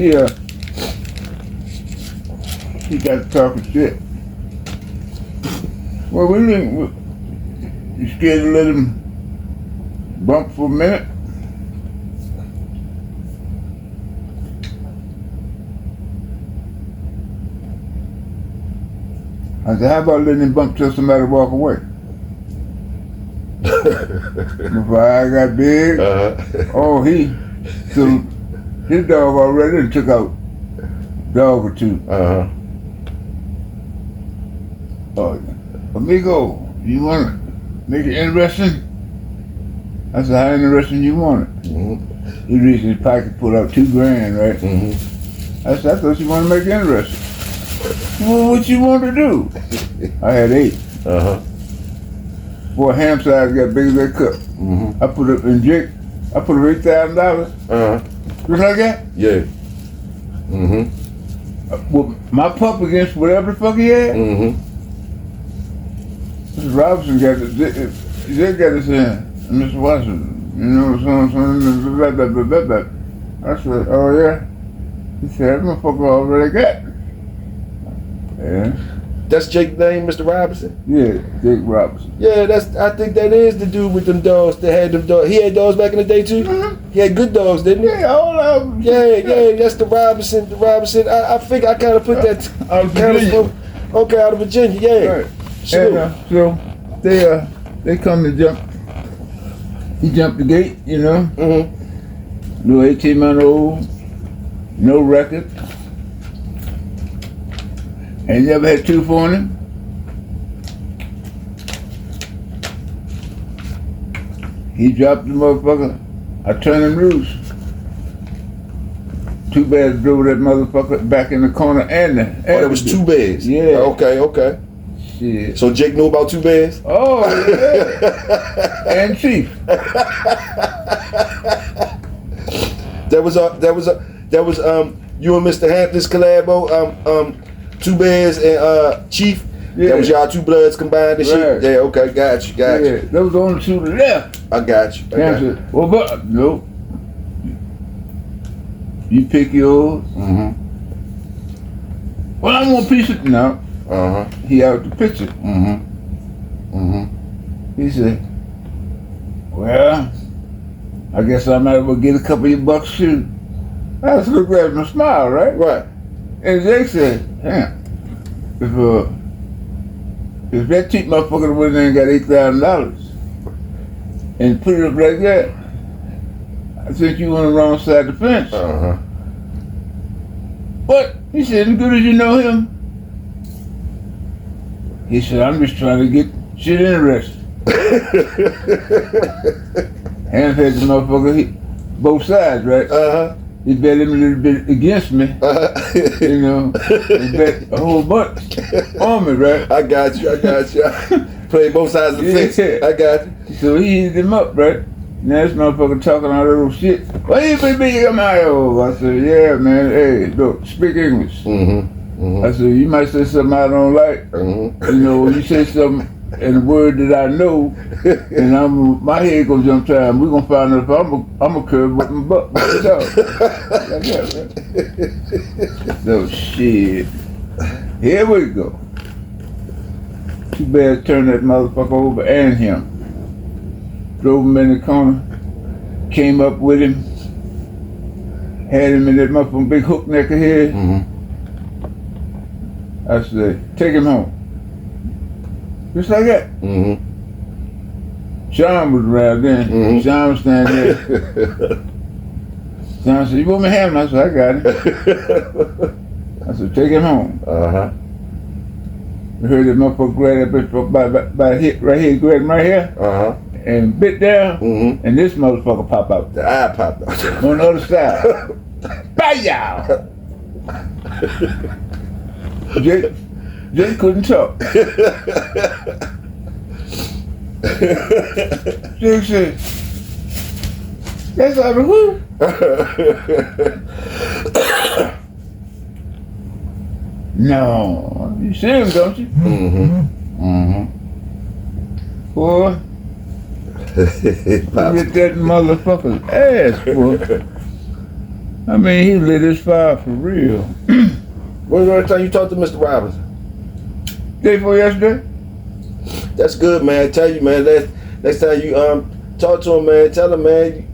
Yeah, he got talking shit. Well, we didn't. You scared to let him bump for a minute? I said, how about letting him bump till somebody walk away? Before I got big, so his dog already took out a dog or two. Oh, amigo, you want to make it interesting? I said, how interesting you want it? He reached his pocket, pulled out $2,000, right? I said, I thought you wanted to make it interesting. Well, what you want to do? I had 8. Boy, ham size got big as that cup. I put it in Jake. I put it $8,000. Just like that? Yeah. Well, my pup against whatever the fuck he had. Mr. Robinson got it. They got his hand. Mr. Washington, you know, something. I said, oh yeah? He said, that motherfucker already got it. Yeah. That's Jake's name, Mr. Robinson? Yeah, Jake Robinson. Yeah, I think that is the dude with them dogs that had them dogs. He had dogs back in the day too? He had good dogs, didn't he? Yeah, all of them. Yeah, that's the Robinson. I think I kind of put that out of Virginia. Okay, out of Virginia, yeah. Right. Sure. And, so they come to jump. He jumped the gate, you know. Little 18-month-old, no record. Ain't never had tooth on him. He dropped the motherfucker. I turned him loose. 2 bears drove that motherfucker back in the corner and there was 2 bears? Yeah. Okay. Shit. So Jake knew about 2 bears? Oh, yeah. And Chief. That was you and Mr. Hampton's collabo, 2 bears and Chief. Yeah. That was y'all 2 bloods combined and shit. Yeah, okay, got you. Yeah, those the only 2 left. I got you. Well, but no. You pick yours. Well, I want a piece of no. He out the picture. He said, well, I guess I might as well get a couple of your bucks too. I just looked at him and smiled, right? Right. And Jake said, damn, if that cheap motherfucker went in and got $8,000 and put it up like that, I think you on the wrong side of the fence. But he said, as good as you know him, he said, I'm just trying to get shit interested. Hands had the motherfucker, both sides, right? He bet him a little bit against me, you know. He bet a whole bunch on me, right? I got you. Play both sides of the fence. I got you. So he eased him up, right? Now this motherfucker talking all that little shit. Well, you big on my old. I said, yeah, man. Hey, look, speak English. I said, you might say something I don't like. You know, when you say something and a word that I know, and my head gonna jump time. We're gonna find out if I'm a curve with my butt. Like that, right? So shit. Here we go. 2 bears turned that motherfucker over and him. Drove him in the corner, came up with him, had him in that motherfucking big hook neck of head. I said, take him home. Just like that. Sean was around then. Sean was standing there. Sean said, you want me to have him? I said, I got it. I said, take him home. I heard that motherfucker grab that bitch by hip right here, grab him right here. And bit down, and this motherfucker pop out. The eye popped out. On the other side. Bam! Jake couldn't talk. Jake said, that's out of who? No. You see him, don't you? Boy. You get that motherfucker's ass, boy. I I mean, he lit his fire for real. When was the last time you talked to Mr. Robinson? Day before yesterday? That's good, man. I tell you, man. Next time you talk to him, man, tell him, man,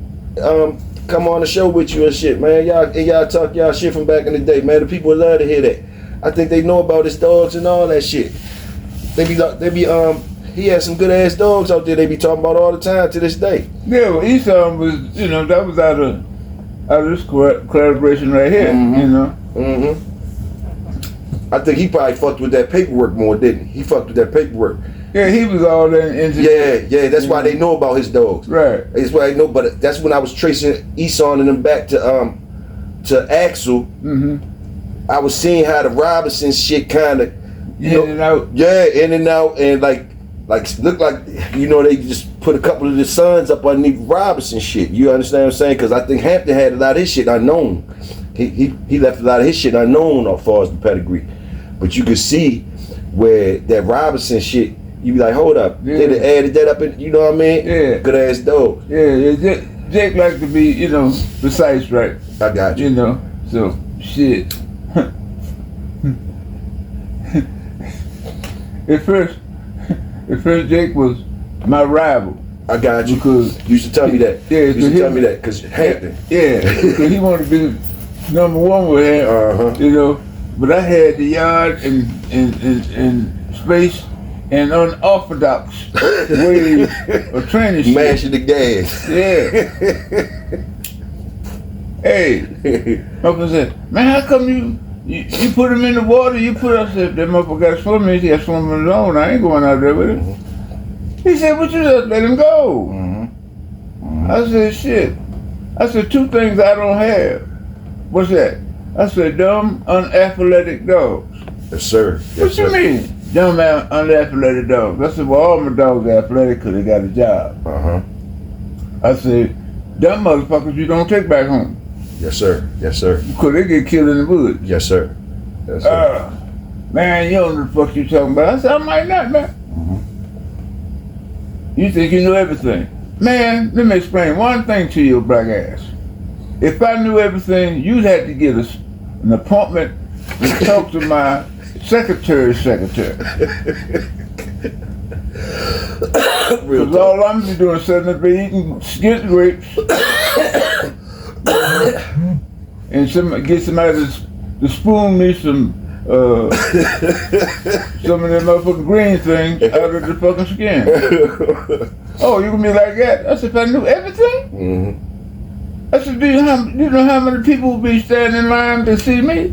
come on the show with you and shit, man. Y'all talk y'all shit from back in the day, man. The people would love to hear that. I think they know about his dogs and all that shit. He had some good ass dogs out there. They be talking about all the time to this day. Yeah, well, Esau was, you know, that was out of this collaboration right here, you know. Mm-hmm. I think he probably fucked with that paperwork more, didn't he? He fucked with that paperwork. Yeah, he was all into. Yeah. That's why they know about his dogs. Right. That's why I know. But that's when I was tracing Esau and them back to Axel. Mm-hmm. I was seeing how the Robinson shit kind of in and out. Yeah, in and out, and like looked like, you know, they just put a couple of the sons up underneath Robinson shit. You understand what I'm saying? Because I think Hampton had a lot of his shit unknown. He left a lot of his shit unknown as far as the pedigree. But you could see where that Robinson shit, you be like, hold up, they done added that up in, you know what I mean? Yeah. Good ass dog. Yeah, Jake likes to be, you know, precise, right? I got you. You know, so shit. At first Jake was my rival. I got you. Because you used to tell me that. Yeah, you used to tell me that because Hampton. Yeah, because he wanted to be number one with him. You know, but I had the yard and space and unorthodox way of training. Mashing the gas. Yeah. Hey, motherfucker said, man, how come you put him in the water? You put us. That motherfucker got swimming. He got swimming alone. I ain't going out there with him. He said, "But you just let him go." I said, "Shit." I said, two things I don't have. What's that? I said, dumb, unathletic dogs. Yes, sir. What you mean? Dumb, unathletic dogs. I said, well, all my dogs are athletic because they got a job. I said, dumb motherfuckers you don't take back home. Yes, sir. Yes, sir. Because they get killed in the woods. Yes, sir. Yes, sir. Man, you don't know the fuck you talking about. I said, I might not, man. You think you know everything. Man, let me explain one thing to you, black ass. If I knew everything, you'd have to get an appointment to talk to my secretary's secretary. Because all I'm doing is sitting up there eating skid grapes and get somebody to spoon me some of them motherfucking green things out of the fucking skin. Oh, you gonna be like that? I said, if I knew everything? I said, do you know how many people will be standing in line to see me?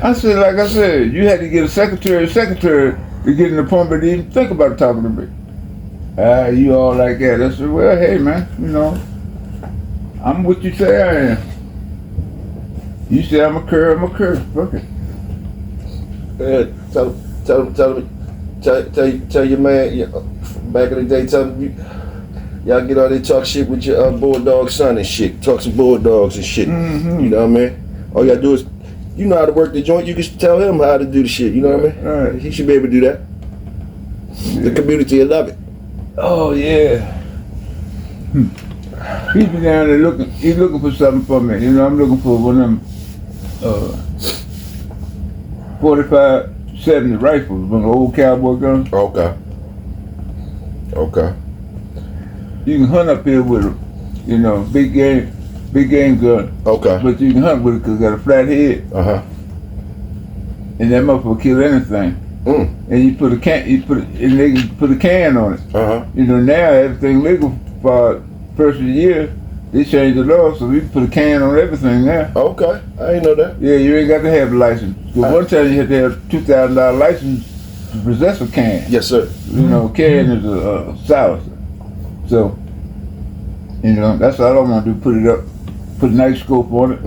I said, like I said, you had to get a secretary to get an appointment to even think about talking to me. You all like that. I said, well, hey man, you know, I'm what you say I am. You say I'm a cur, fuck it. Tell your man, back in the day, tell him y'all get out there talk shit with your bulldog son and shit. Talk some bulldogs and shit. You know what I mean? All you gotta do is, you know how to work the joint, you can tell him how to do the shit, you know what I mean? Right. He should be able to do that. Yeah. The community will love it. Oh yeah. He's been down there he's looking for something for me. You know, I'm looking for one of them 45-70 rifles, one of the old cowboy guns. Okay. You can hunt up here with them, you know, big game gun. Okay. But you can hunt with it because it got a flat head. And that motherfucker kill anything. And you put a can, and they can put a can on it. You know, now everything legal for first of the year. They changed the law, so we put a can on everything now. Okay, I ain't know that. Yeah, you ain't got to have a license. Because one time you had to have $2,000 license to possess a can. Yes, sir. You know, can is a silencer. So, you know, that's all I want to do, put it up, put a nice scope on it.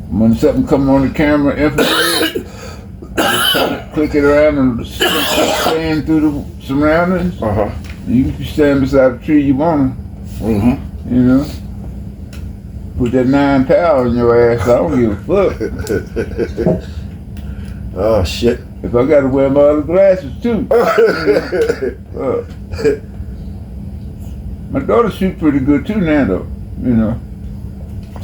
When something comes on the camera, infrared, click it around and scan through the surroundings. You can stand beside the tree you want to. You know, put that 9 power in your ass. I don't give a fuck. Oh shit! If I gotta wear my other glasses too. My daughter shoots pretty good too now though. you know.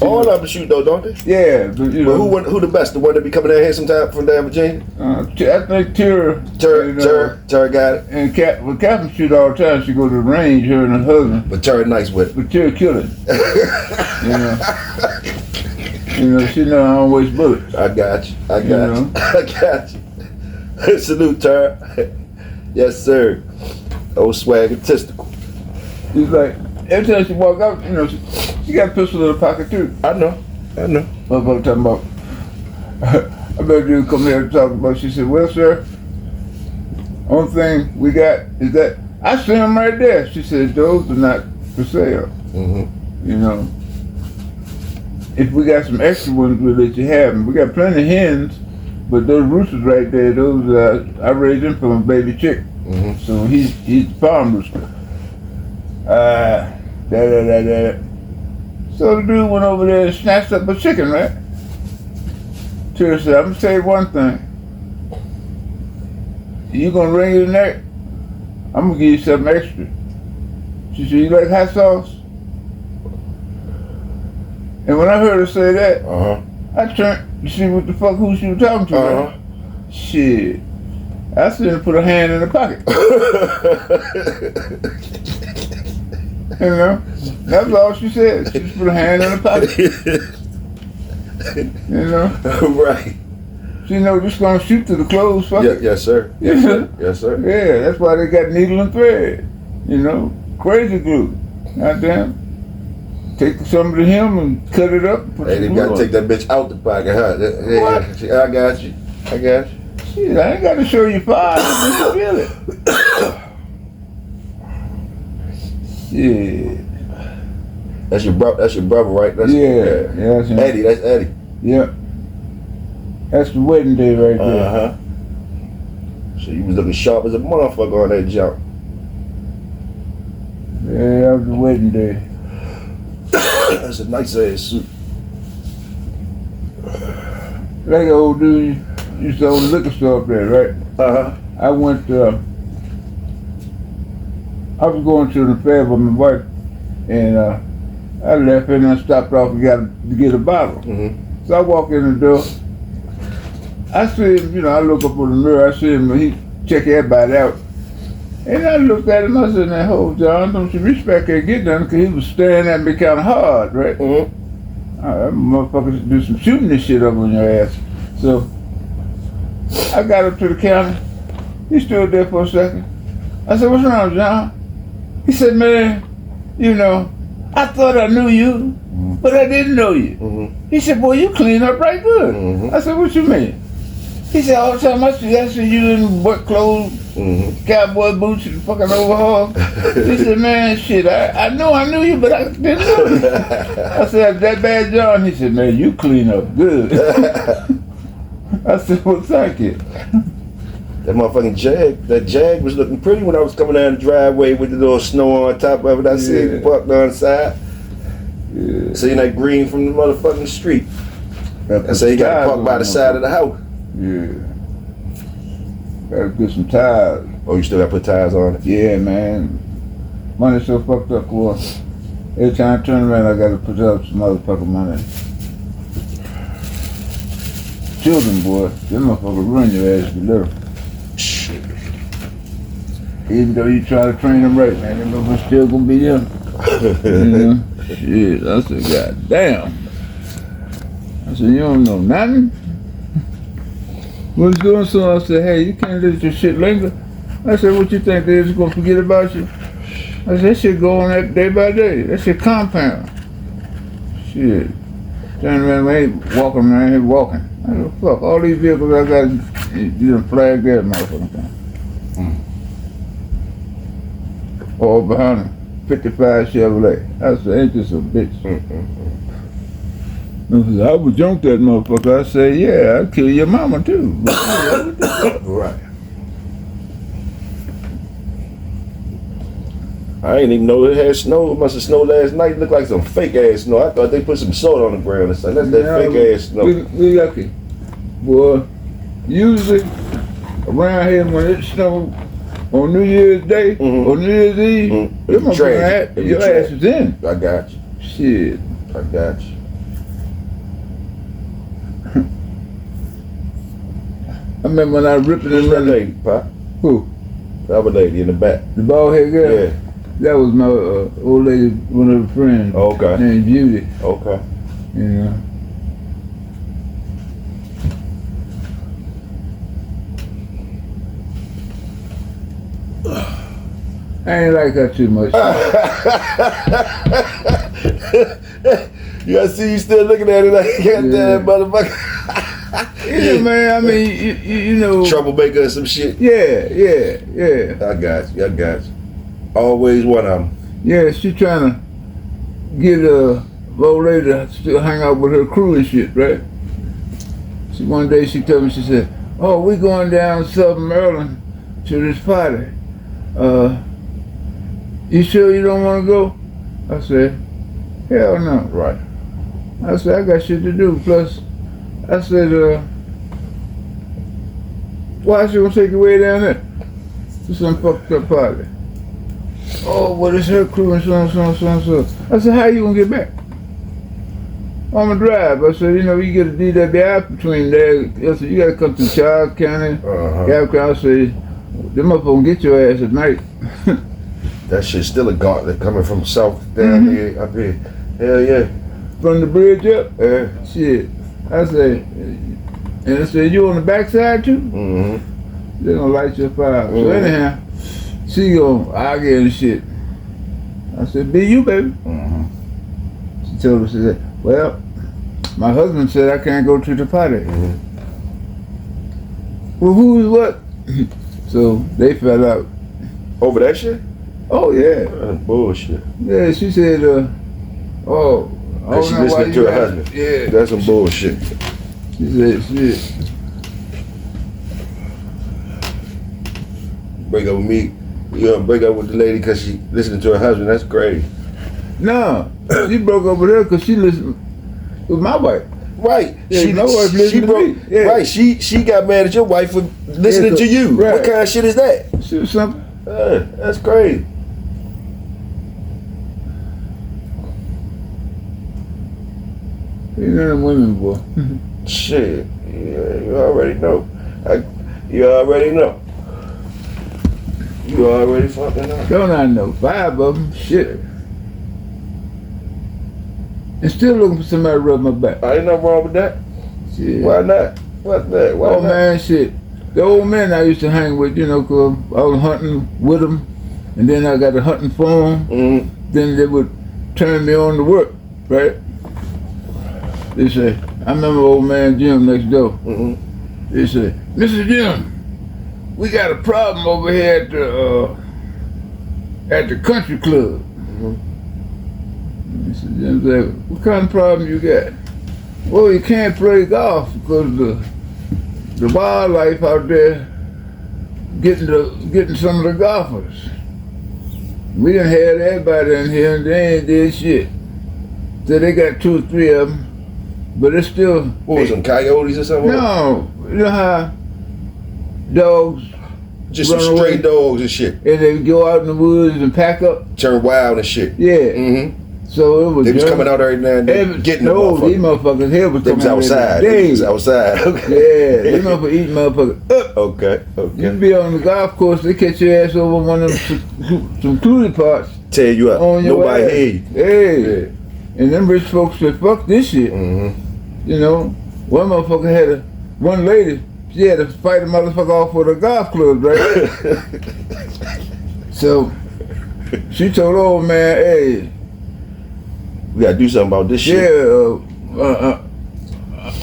All of them shoot though, don't they? Yeah, but you know. But who the best? The one that be coming down here sometime from down Virginia? I think Tara got it. And Catherine shoot all the time. She go to the range, her and her husband. But Tara nice with it. But Tara kill it. You know, she know I don't waste bullets. I got you. I got you. Salute, Tara. Yes, sir. Old swag egotistical. She's like, every time she walk out, you know, she got a pistol in her pocket too. I know. Motherfucker talking about, I bet you come here and talk about, she said, well, sir, only thing we got is that, I see them right there. She said, those are not for sale. Mm-hmm. You know, if we got some extra ones, we'll let you have them. We got plenty of hens, but those roosters right there, those, I raised them from a baby chick. Mm-hmm. So he's the farm rooster. So the dude went over there and snatched up a chicken, right? Tara said, I'm gonna tell you one thing. You gonna wring your neck? I'm gonna give you something extra. She said, you like hot sauce? And when I heard her say that, I turned to see what the fuck who she was talking to. Right? Shit. I seen her put her hand in her pocket. You know? That's all she said. She just put her hand in her pocket. You know? Right. She know just gonna shoot through the clothes, fuck it. Yes, sir. Yes, sir. Yes, sir. Yeah, that's why they got needle and thread. You know? Crazy glue. Goddamn. Take some of the hem and cut it up. Hey, they gotta take that bitch out the pocket, huh? What? I got you. Shit, I ain't gotta show you fire. You feel it. Shit. That's your brother, right? That's that's him. Eddie. That's Eddie. Yep. That's the wedding day right there. So you was looking sharp as a motherfucker on that jump. Yeah, that was the wedding day. That's a nice ass suit. Like an old dude used to own a liquor store up there, right? I went, I was going to an affair with my wife, and I left and I stopped off and got to get a bottle. So I walk in the door. I see him, you know, I look up in the mirror, I see him, he check everybody out. And I looked at him, I said, now, hold John, don't you respect can't get done, because he was staring at me kind of hard, right? That motherfucker do some shooting this shit up on your ass. So I got up to the counter. He stood there for a second. I said, what's wrong, John? He said, man, you know, I thought I knew you, but I didn't know you. He said, boy, you clean up right good. I said, what you mean? He said, all the time I see you in work clothes, cowboy boots and fucking overalls. He said, man, shit, I know I knew you, but I didn't know you. I said, that bad, John? He said, man, you clean up good. I said, well, thank you. That motherfucking Jag was looking pretty when I was coming down the driveway with the little snow on top of it. I see it parked on the side. Seeing that green from the motherfucking street. I said, you got to park by the side of the house. Yeah. Gotta get some tires. Oh, you still got to put tires on it? Yeah, man. Money's so fucked up, boy. Every time I turn around, I gotta put up some motherfucking money. Children, boy, them motherfuckers ruin your ass to little. Shit. Even though you try to train them right, man, them motherfuckers still gonna be them. You know? Shit, I said, God damn. I said, you don't know nothing? Was doing so, I said, hey, you can't let your shit linger. I said, what you think, they just gonna forget about you? I said, that shit go on that day by day. That shit compound. Shit. Turn around, I ain't walking around here walking. I said, fuck, all these vehicles I got, you done flagged that motherfucking thing. All behind him, 55 Chevrolet. I said, ain't this a bitch? I would jump that motherfucker. I say, yeah, I'd kill your mama too. Right. I ain't even know it had snow. It must have snowed last night. It looked like some fake ass snow. I thought they put some salt on the ground or something. That's that fake ass snow. We lucky. Boy, usually around here when it snowed on New Year's Day or New Year's Eve, your ass is in. I got you. Shit. I got you. I remember when I was ripping Who's and that running. lady, Pop? Who? The other lady in the back. The bald head girl? Yeah. That was my old lady, one of her friends. Okay. Named Judy. Okay. You know. I ain't like her too much. Yeah, I see you still looking at it like, goddamn motherfucker. Yeah, man, I mean, you know. Troublemaker or some shit. Yeah. I got you. Always one of them. Yeah, she trying to get a old lady to still hang out with her crew and shit, right? One day she told me, she said, "Oh, we going down Southern Maryland to this party. You sure you don't want to go?" I said, "Hell no." Right. I said, "I got shit to do. Plus," I said, "why she gonna take you way down there to some fucked up party?" "Oh, well, it's her crew and so. I said, "How you gonna get back?" "I'm gonna drive." I said, "You know, you get a DWI between there. I said, you gotta come to Charles County, Gap County." I said, "Them motherfuckers gonna get your ass at night." That shit's still a gauntlet coming from south down here, up here. Hell yeah. From the bridge up? Shit. I said, and I said, "You on the backside too?" Mm-hmm. They gonna light your fire. So anyhow, she gonna argue and shit. I said, "Be you, baby." She told us, she said, "Well, my husband said I can't go to the party." "Well, who is what?" So they fell out. Over that shit? Oh yeah. Bullshit. Yeah, she said, "Oh, Cause she listening to her husband. Yeah. That's some bullshit. She said, "Shit." Break up with me. You gonna break up with the lady because she listening to her husband. That's crazy. No, she broke up with her because she listened with my wife. Right. Yeah, my wife listened to me. Yeah. Right. She got mad at your wife for listening to you. Right. What kind of shit is that? She was something. That's crazy. You know them women, boy. Shit. Yeah, you already know. You already know. You already fucking know. Don't I know? 5 of them. Shit. And still looking for somebody to rub my back. Ain't nothing wrong with that. Shit. Why not? What that? Why Oh not? man, shit. The old men I used to hang with, you know, 'cause I was hunting with them, and then I got a hunting phone. Then they would turn me on to work, right? They say, I remember old man Jim next door. They say, "Mr. Jim, we got a problem over here at the country club." Mr. Jim said, "What kind of problem you got?" "Well, you can't play golf because the wildlife out there getting some of the golfers. We done had everybody in here and they ain't did shit. So they got 2 or 3 of them, but it's still." What was them, coyotes or something? No, you know how dogs Just some run stray away dogs and shit. and they go out in the woods and pack up? Turn wild and shit. Yeah. So it was. They was coming out every now and then getting the no, these motherfuckers. motherfuckers here was They was coming out outside. every They day. was outside. Okay. Yeah, these motherfuckers eating motherfuckers up. Okay. You be on the golf course, they catch your ass over one of them secluded parts. Tear you up. On your Nobody ass. hear you. Hey. And them rich folks said, "Fuck this shit." You know, one motherfucker had one lady, she had to fight a motherfucker off with a golf club, right? So she told the old man, "Hey, We gotta do something about this shit." yeah,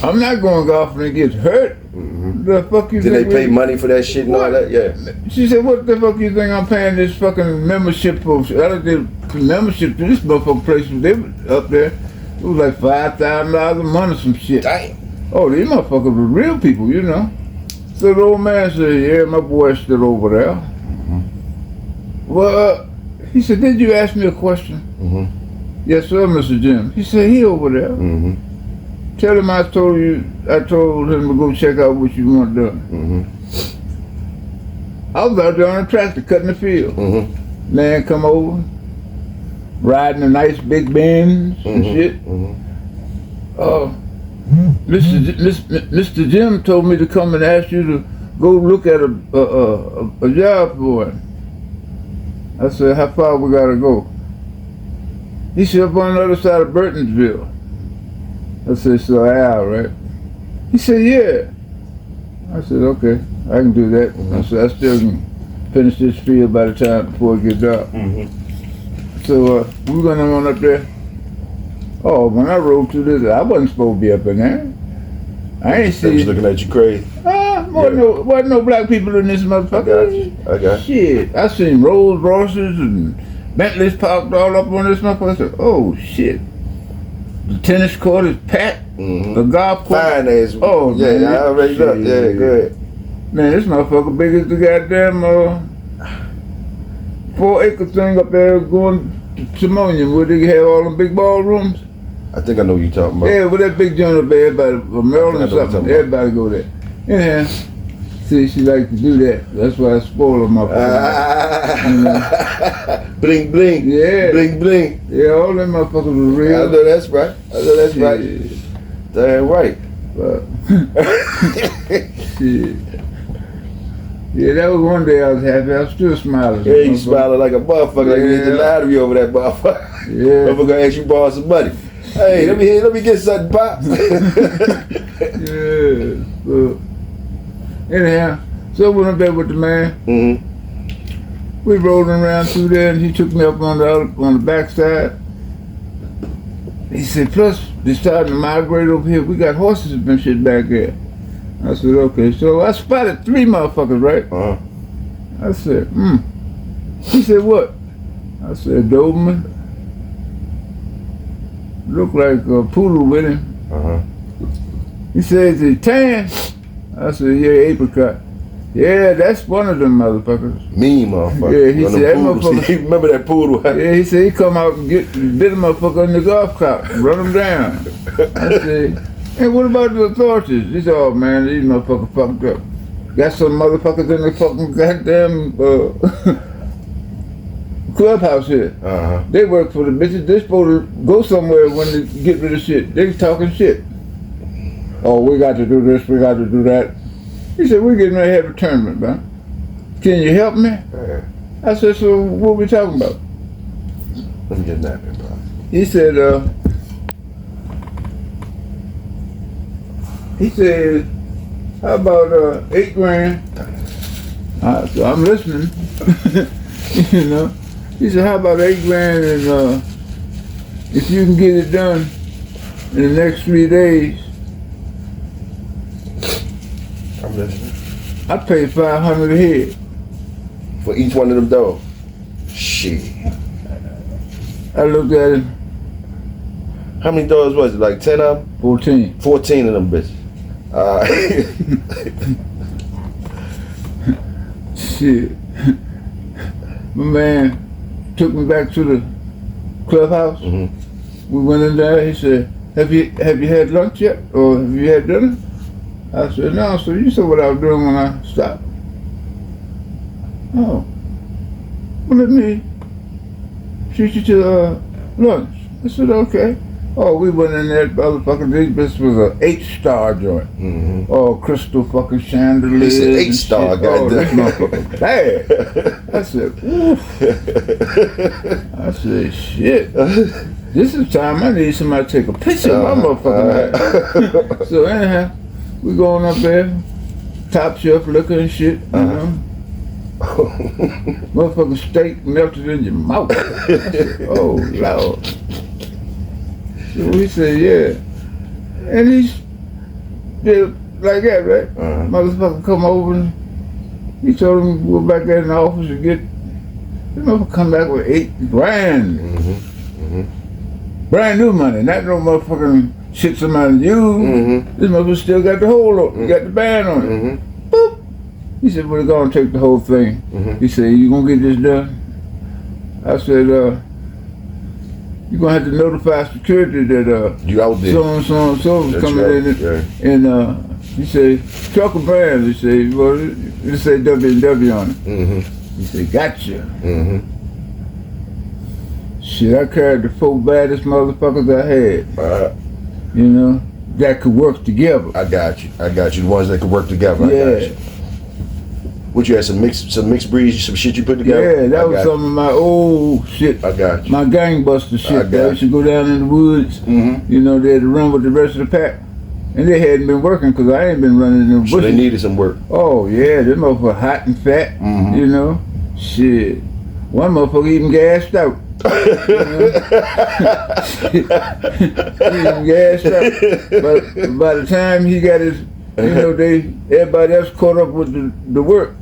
I'm not going golfing and get hurt." The fuck you Did they think pay money for that shit and all What? that? Yeah. She said, "What the fuck you think I'm paying this fucking membership for?" I did membership to this motherfucking place. They was up there. It was like $5,000 a month or some shit. Damn. Oh, these motherfuckers were real people, you know. So the old man said, "Yeah, my boy's still over there." Well, he said, "Did you ask me a question?" "Yes, sir, Mr. Jim." He said, "He over there. Tell him I told him to go check out what you want done." I was out there on the tractor cutting the field. Man come over. riding a nice big Benz and shit. Mr. Jim told me to come and ask you to go look at a job for him. I said, how far we gotta go? He said, up on the other side of Burtonsville. I said, so Al, right? He said, yeah. I said, okay, I can do that. I said, I still can finish this field by the time before it gets dark. So we went on up there. Oh, when I rode through this, I wasn't supposed to be up in there. I ain't see. They was looking at you crazy. Wasn't no black people in this motherfucker. I got you. Shit, I seen Rolls Royces and Bentleys parked all up on this motherfucker. I said, oh shit. The tennis court is packed. The golf course. Fine as. Oh yeah, man, I already know. Yeah, go ahead. Man, this motherfucker big as the goddamn 4-acre thing up there going to Simonian where they have all them big ballrooms. I think I know what you're talking about. Yeah, with that big joint up there, everybody, Maryland or something, everybody go there. Anyhow, see, she like to do that. That's why I spoil her, motherfucker. Bling, bling. Yeah. Bling, bling. Yeah, all them motherfuckers were real. I know that's right. Right. Damn right. Shit. Yeah, that was one day I was happy. I was still smiling. Yeah, you smiling like a motherfucker, like you hit the lottery over that motherfucker. Yeah. I'm gonna ask you to borrow some money. Hey, let me get something, Pop. Yeah. Anyhow, so I went up there with the man. We rolling around through there, and he took me up on the backside. He said, plus, they starting to migrate over here. We got horses and shit back there. I said, okay. So I spotted 3 motherfuckers, right? I said, He said, what? I said, Doberman. Looked like a poodle with him. He said, is he tan? I said, yeah, apricot. Yeah, that's one of them motherfuckers. Mean motherfucker. Yeah, he said that motherfucker. Remember that poodle? Yeah, he said he come out and bit a motherfucker in the golf cart, run him down. I said, hey, what about the authorities? He said, oh man, these motherfuckers fucked up. Got some motherfuckers in the fucking goddamn clubhouse here. They work for the bitches. They supposed to go somewhere when they get rid of shit. They talking shit. Oh, we got to do this, we got to do that. He said, we're getting ready to have a tournament, man. Can you help me? I said, so what are we talking about? Let me get that, bro. He said, how about $8 grand? So I'm listening. You know. He said, how about $8 grand and if you can get it done in the next 3 days, I'm listening. I pay $500 a head. For each one of them dogs? Shit. I looked at him. How many dogs was it? Like 10 of them? 14. 14 of them bitches. Shit. My man took me back to the clubhouse. We went in there. He said, have you had lunch yet? Or have you had dinner? I said, no. So you saw what I was doing when I stopped. Oh. Well, let me treat you to lunch. I said, okay. Oh, we went in there, motherfucker. This was an 8-star joint. Oh, crystal fucking chandelier. It's an 8-star, goddamn. Bad. I said, oof. I said, shit. This is time I need somebody to take a picture of my motherfucking ass. So anyhow, we going up there, top shelf liquor and shit, you know. Motherfucking steak melted in your mouth. I said, oh, Lord. So we said, yeah. And he's did like that, right? Motherfucker come over and he told him to go back there in the office and get, the motherfucker come back with $8 grand. Brand new money, not no motherfucking shit somebody used. This motherfucker still got the hold on it, got the band on it. Boop. He said, we're gonna take the whole thing. He said, you gonna get this done? I said, you're gonna have to notify security that you out there. So is coming in, and he said, trucker brands. He said, well, it say W&W on it. He said, gotcha. Shit, I carried the 4 baddest motherfuckers I had. You know, that could work together. I got you. The ones that could work together. Yeah. I got you. What, you had some mixed breeds, some shit you put together? Yeah, that was some of my old shit. I got you. My gangbuster shit. I used to go down in the woods. You know, they had to run with the rest of the pack. And they hadn't been working because I ain't been running in the bushes. So they needed some work. Oh, yeah. Them motherfuckers hot and fat. You know? Shit. One motherfucker even gassed out. Even gassed out. But by the time he got his, you know, everybody else caught up with the work.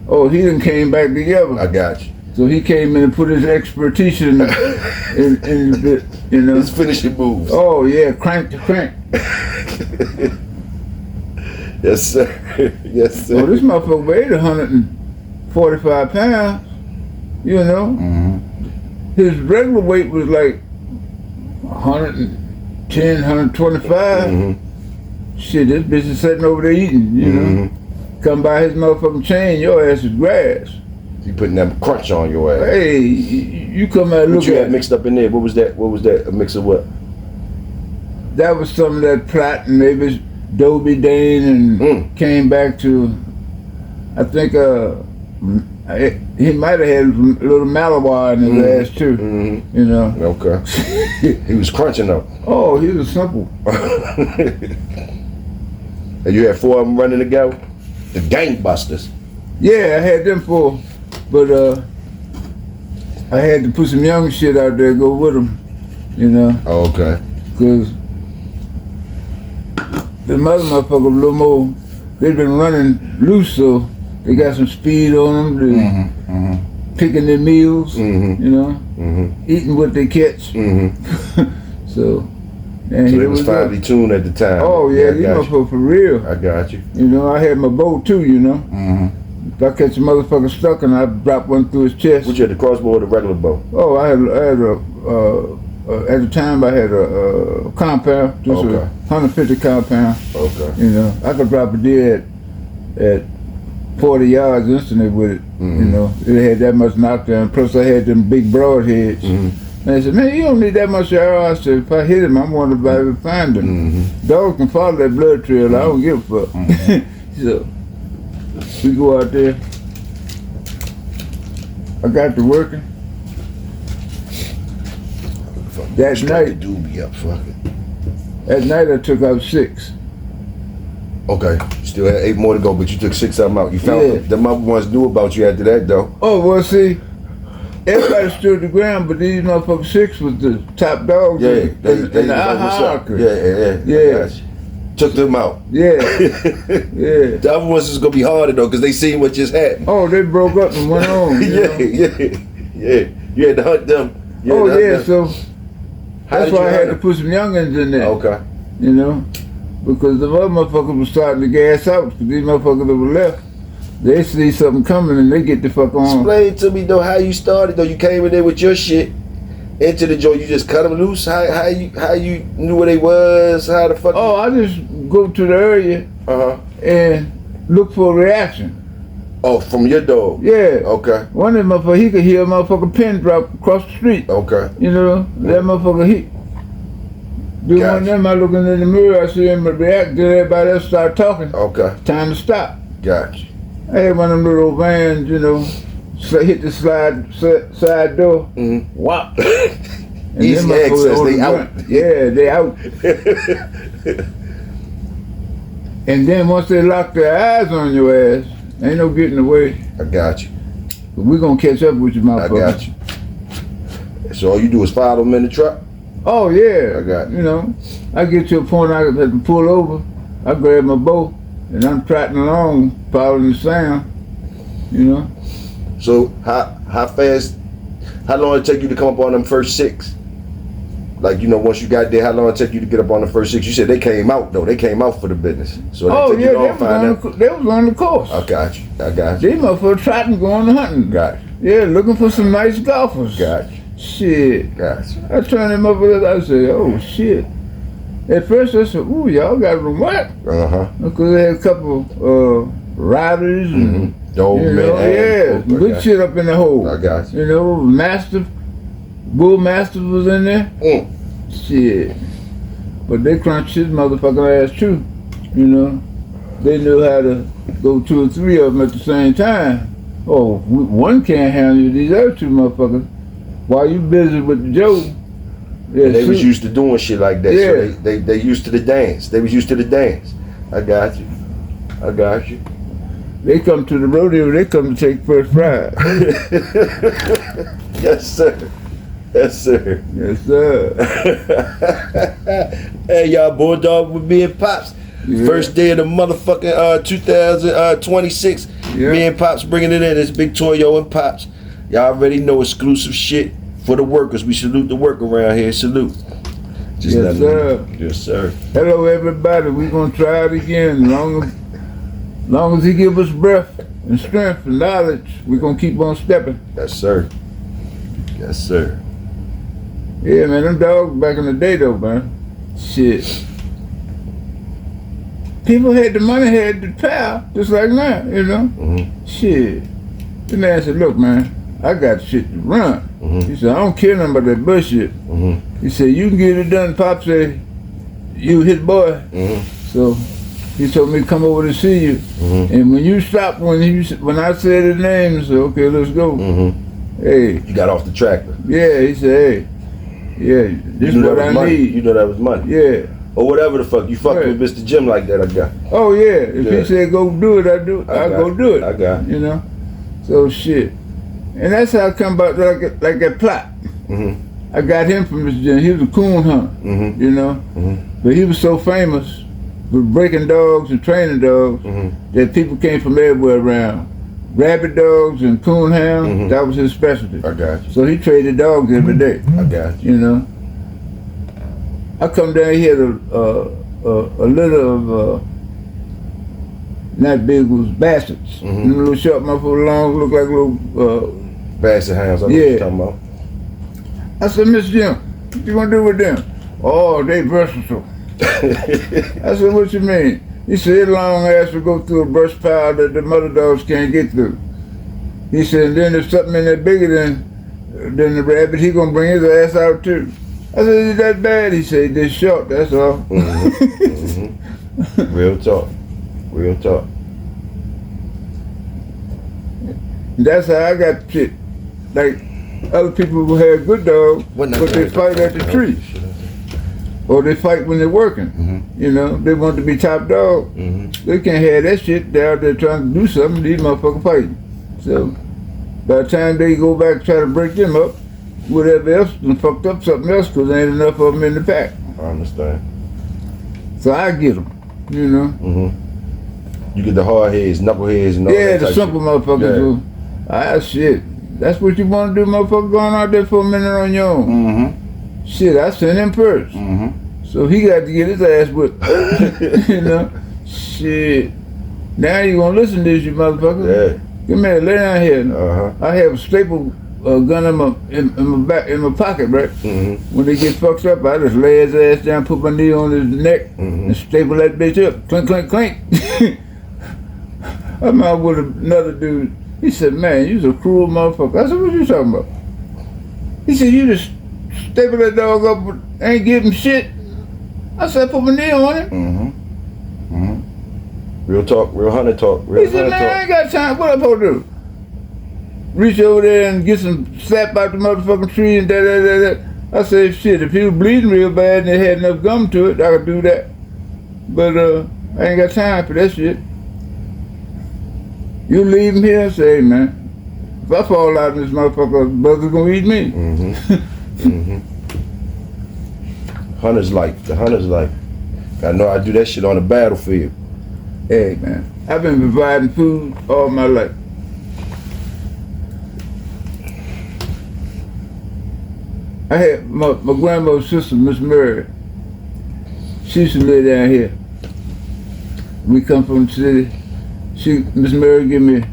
Oh, he done came back together. I got you. So he came in and put his expertise in the, you know. His finishing moves. Oh, yeah, crank to crank. Yes, sir. Yes, sir. Oh, this motherfucker weighed 145 pounds, you know. His regular weight was like 110, 125. Shit, this bitch is sitting over there eating, you know. Come by his motherfucking chain, your ass is grass. You putting that crunch on your ass. Hey, you come out and look what you at had mixed up in there? What was that? A mix of what? That was some of that Platt and maybe Dobie Dane and came back to, I think he might have had a little Malabar in his ass too, you know. Okay. He was crunching though. Oh, he was simple. And you had 4 of them running together? The gangbusters. Yeah, I had them 4, but I had to put some young shit out there to go with them, you know. Oh, okay. Because the mother motherfucker a little more, they've been running loose, so they got some speed on them, picking their meals, you know, eating what they catch. So it was finely tuned at the time. Oh yeah, you motherfucker for real. I got you. You know, I had my bow too, you know. If I catch a motherfucker stuck and I drop one through his chest. What, you had the crossbow or the regular bow? Oh, I had at the time I had a compound, just a 150 compound. Okay. You know, I could drop a deer at 40 yards instantly with it. You know, it had that much knockdown. Plus I had them big broadheads. And I said, man, you don't need that much arrow. I said, if I hit him, I'm going to be able to find him. Dogs can follow that blood trail. I don't give a fuck. So we go out there. I got to working. That night, At night I took out 6. Okay, still had 8 more to go, but you took 6 of them out. You found them other ones knew about you after that, though. Oh, well, see, everybody stood the ground, but these motherfuckers 6 was the top dogs in the hierarchy. Yeah. Took them out. Yeah. The other ones is gonna be harder though, cause they seen what just happened. Oh, they broke up and went on. Yeah. You had to hunt them. So that's why I had to put some youngins in there. Okay. You know, because the other motherfuckers was starting to gas out. Cause these motherfuckers that were left, they see something coming and they get the fuck on. Explain to me though how you started though. You came in there with your shit into the joint. You just cut them loose. How you knew where they was? How the fuck? Oh, I just go to the area and look for a reaction. Oh, from your dog? Yeah. Okay. One of them motherfuckers, he could hear a motherfucking pin drop across the street. Okay. You know, that motherfucker, one of them, I look in the mirror, I see him react, then everybody else start talking. Okay. Time to stop. Gotcha. I had one of them little vans, you know, hit the side door. Whop. Easy access, they out. Yeah, they out. And then once they lock their eyes on your ass, ain't no getting away. I got you. But we gonna catch up with you, motherfucker. I got you. So all you do is follow them in the truck? Oh yeah. I got you. You know, I get to a point I have to pull over, I grab my bow, and I'm trotting along, following the sound, you know. So how fast, how long it take you to come up on them first 6? Like, you know, once you got there, how long it take you to get up on the first 6? You said they came out though. They came out for the business. So they was on the course. I got you. These motherfuckers trotting, going hunting. Got you. Yeah, looking for some nice golfers. Got you. Shit. Got you. I turned them up with I said, oh shit. At first I said, ooh, y'all got them what? Because they had a couple riders and good shit up in the hole. I got you. You know, mastiff, Bullmasters was in there. Shit. But they crunched his motherfucking ass too. You know, they knew how to go 2 or 3 of them at the same time. Oh, one can't handle these other 2 motherfuckers. While you busy with Joe, yeah, they was used to doing shit like that. Yeah. So they used to the dance. They was used to the dance. I got you. I got you. They come to the rodeo, they come to take first prize. Yes, sir. Yes, sir. Yes, sir. Hey, y'all, Bulldog with me and Pops. Yeah. First day of the motherfucking 2026. Yeah. Me and Pops bringing it in. It's Big Toyo and Pops. Y'all already know exclusive shit for the workers. We salute the work around here. Salute. Just yes, sir. Yes, sir. Hello, everybody. We're going to try it again. Long as he give us breath and strength and knowledge, we're going to keep on stepping. Yes, sir. Yes, sir. Yeah, man, them dogs back in the day, though, man. Shit. People had the money, had the power, just like now, you know? Mm-hmm. Shit. The man said, look, man, I got shit to run. Mm-hmm. He said, I don't care nothing about that bullshit. Mm-hmm. He said, you can get it done. Pop said, you his boy. Mm-hmm. So he told me to come over to see you. Mm-hmm. And when you stopped, when I said his name, he said, okay, let's go. Mm-hmm. Hey. You got off the tractor. Yeah, he said, hey, yeah, this is what I need. You know that was money. Yeah. Or whatever the fuck. You fucked with Mr. Jim like that, I got. Oh, yeah. If he said go do it, I do it. I go do it. I got. You know? So, shit. And that's how I come about like that plot. Mm-hmm. I got him from Mr. Jim. He was a coon hunter, mm-hmm. you know? Mm-hmm. But he was so famous with breaking dogs and training dogs mm-hmm. that people came from everywhere around. Rabbit dogs and coon hounds, mm-hmm. that was his specialty. I got you. So he traded dogs every day. I got you. You know? I come down here to a litter of not big ones, bastards. Mm-hmm. Little short motherfucker, long, look like little basset hounds. I know what you're talking about. I said, Miss Jim, what you gonna do with them? Oh, they versatile. I said, what you mean? He said, long ass will go through a brush pile that the mother dogs can't get through. He said, and then there's something in there bigger than the rabbit, he gonna bring his ass out too. I said, is that bad? He said, they're short, that's all. Mm-hmm. Mm-hmm. Real talk. Real talk. That's how I got shit. Like, other people who have good dogs, but they fight at the tree. Or they fight when they're working. Mm-hmm. You know, they want to be top dog. Mm-hmm. They can't have that shit. They're out there trying to do something, these motherfuckers fighting. So, by the time they go back and try to break them up, whatever else, and fucked up something else because there ain't enough of them in the pack. I understand. So I get them, you know. Mm-hmm. You get the hard heads, knuckleheads, and all that. Yeah, the simple motherfuckers. Yeah. Shit. That's what you want to do, motherfucker, going out there for a minute on your own. Mm-hmm. Shit, I sent him first. Mm-hmm. So he got to get his ass whipped. You know? Shit. Now you gonna listen to this, you motherfucker. Yeah. Come here, lay down here. Uh-huh. I have a staple gun in my pocket, right? Mm-hmm. When they get fucked up, I just lay his ass down, put my knee on his neck, mm-hmm. and staple that bitch up. Clink, clink, clink. I'm out with another dude. He said, man, you's a cruel motherfucker. I said, what you talking about? He said, you just staple that dog up, but ain't give him shit. I said, put my knee on him. Mm-hmm. Mm-hmm. Real talk, real hunter talk. Real he said, man, I ain't got time. What I'm supposed to do? Reach over there and get some sap out the motherfucking tree and da. I said, shit, if he was bleeding real bad and they had enough gum to it, I could do that. But I ain't got time for that shit. You leave him here and say, hey, man, if I fall out in this motherfucker, buzzer's gonna eat me. Mm-hmm. Mm-hmm. Hunter's like, I know I do that shit on the battlefield. Hey, man, I've been providing food all my life. I had my grandmother's sister, Miss Mary. She used to live down here. We come from the city. Miss Mary give me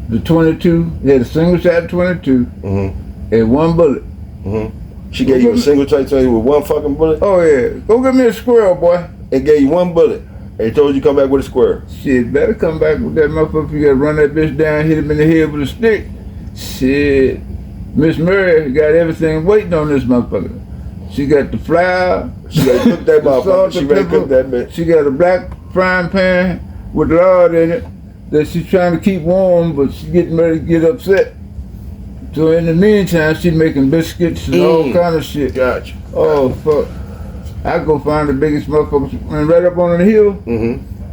the 22. They had a single shot 22 mm-hmm. and one bullet. Mm-hmm. She gave you a single shot 22 with one fucking bullet? Oh yeah. Go get me a squirrel, boy. It gave you one bullet. They told you to come back with a squirrel. Shit, better come back with that motherfucker. You gotta run that bitch down, hit him in the head with a stick. Shit. Miss Mary got everything waiting on this motherfucker. She got the flour. She ready to cook that motherfucker. She ready to cook that bitch. She got a black frying pan with lard in it that she's trying to keep warm, but she's getting ready to get upset. So in the meantime, she's making biscuits and all kind of shit. Gotcha. Oh, fuck. I go find the biggest motherfucker and right up on the hill.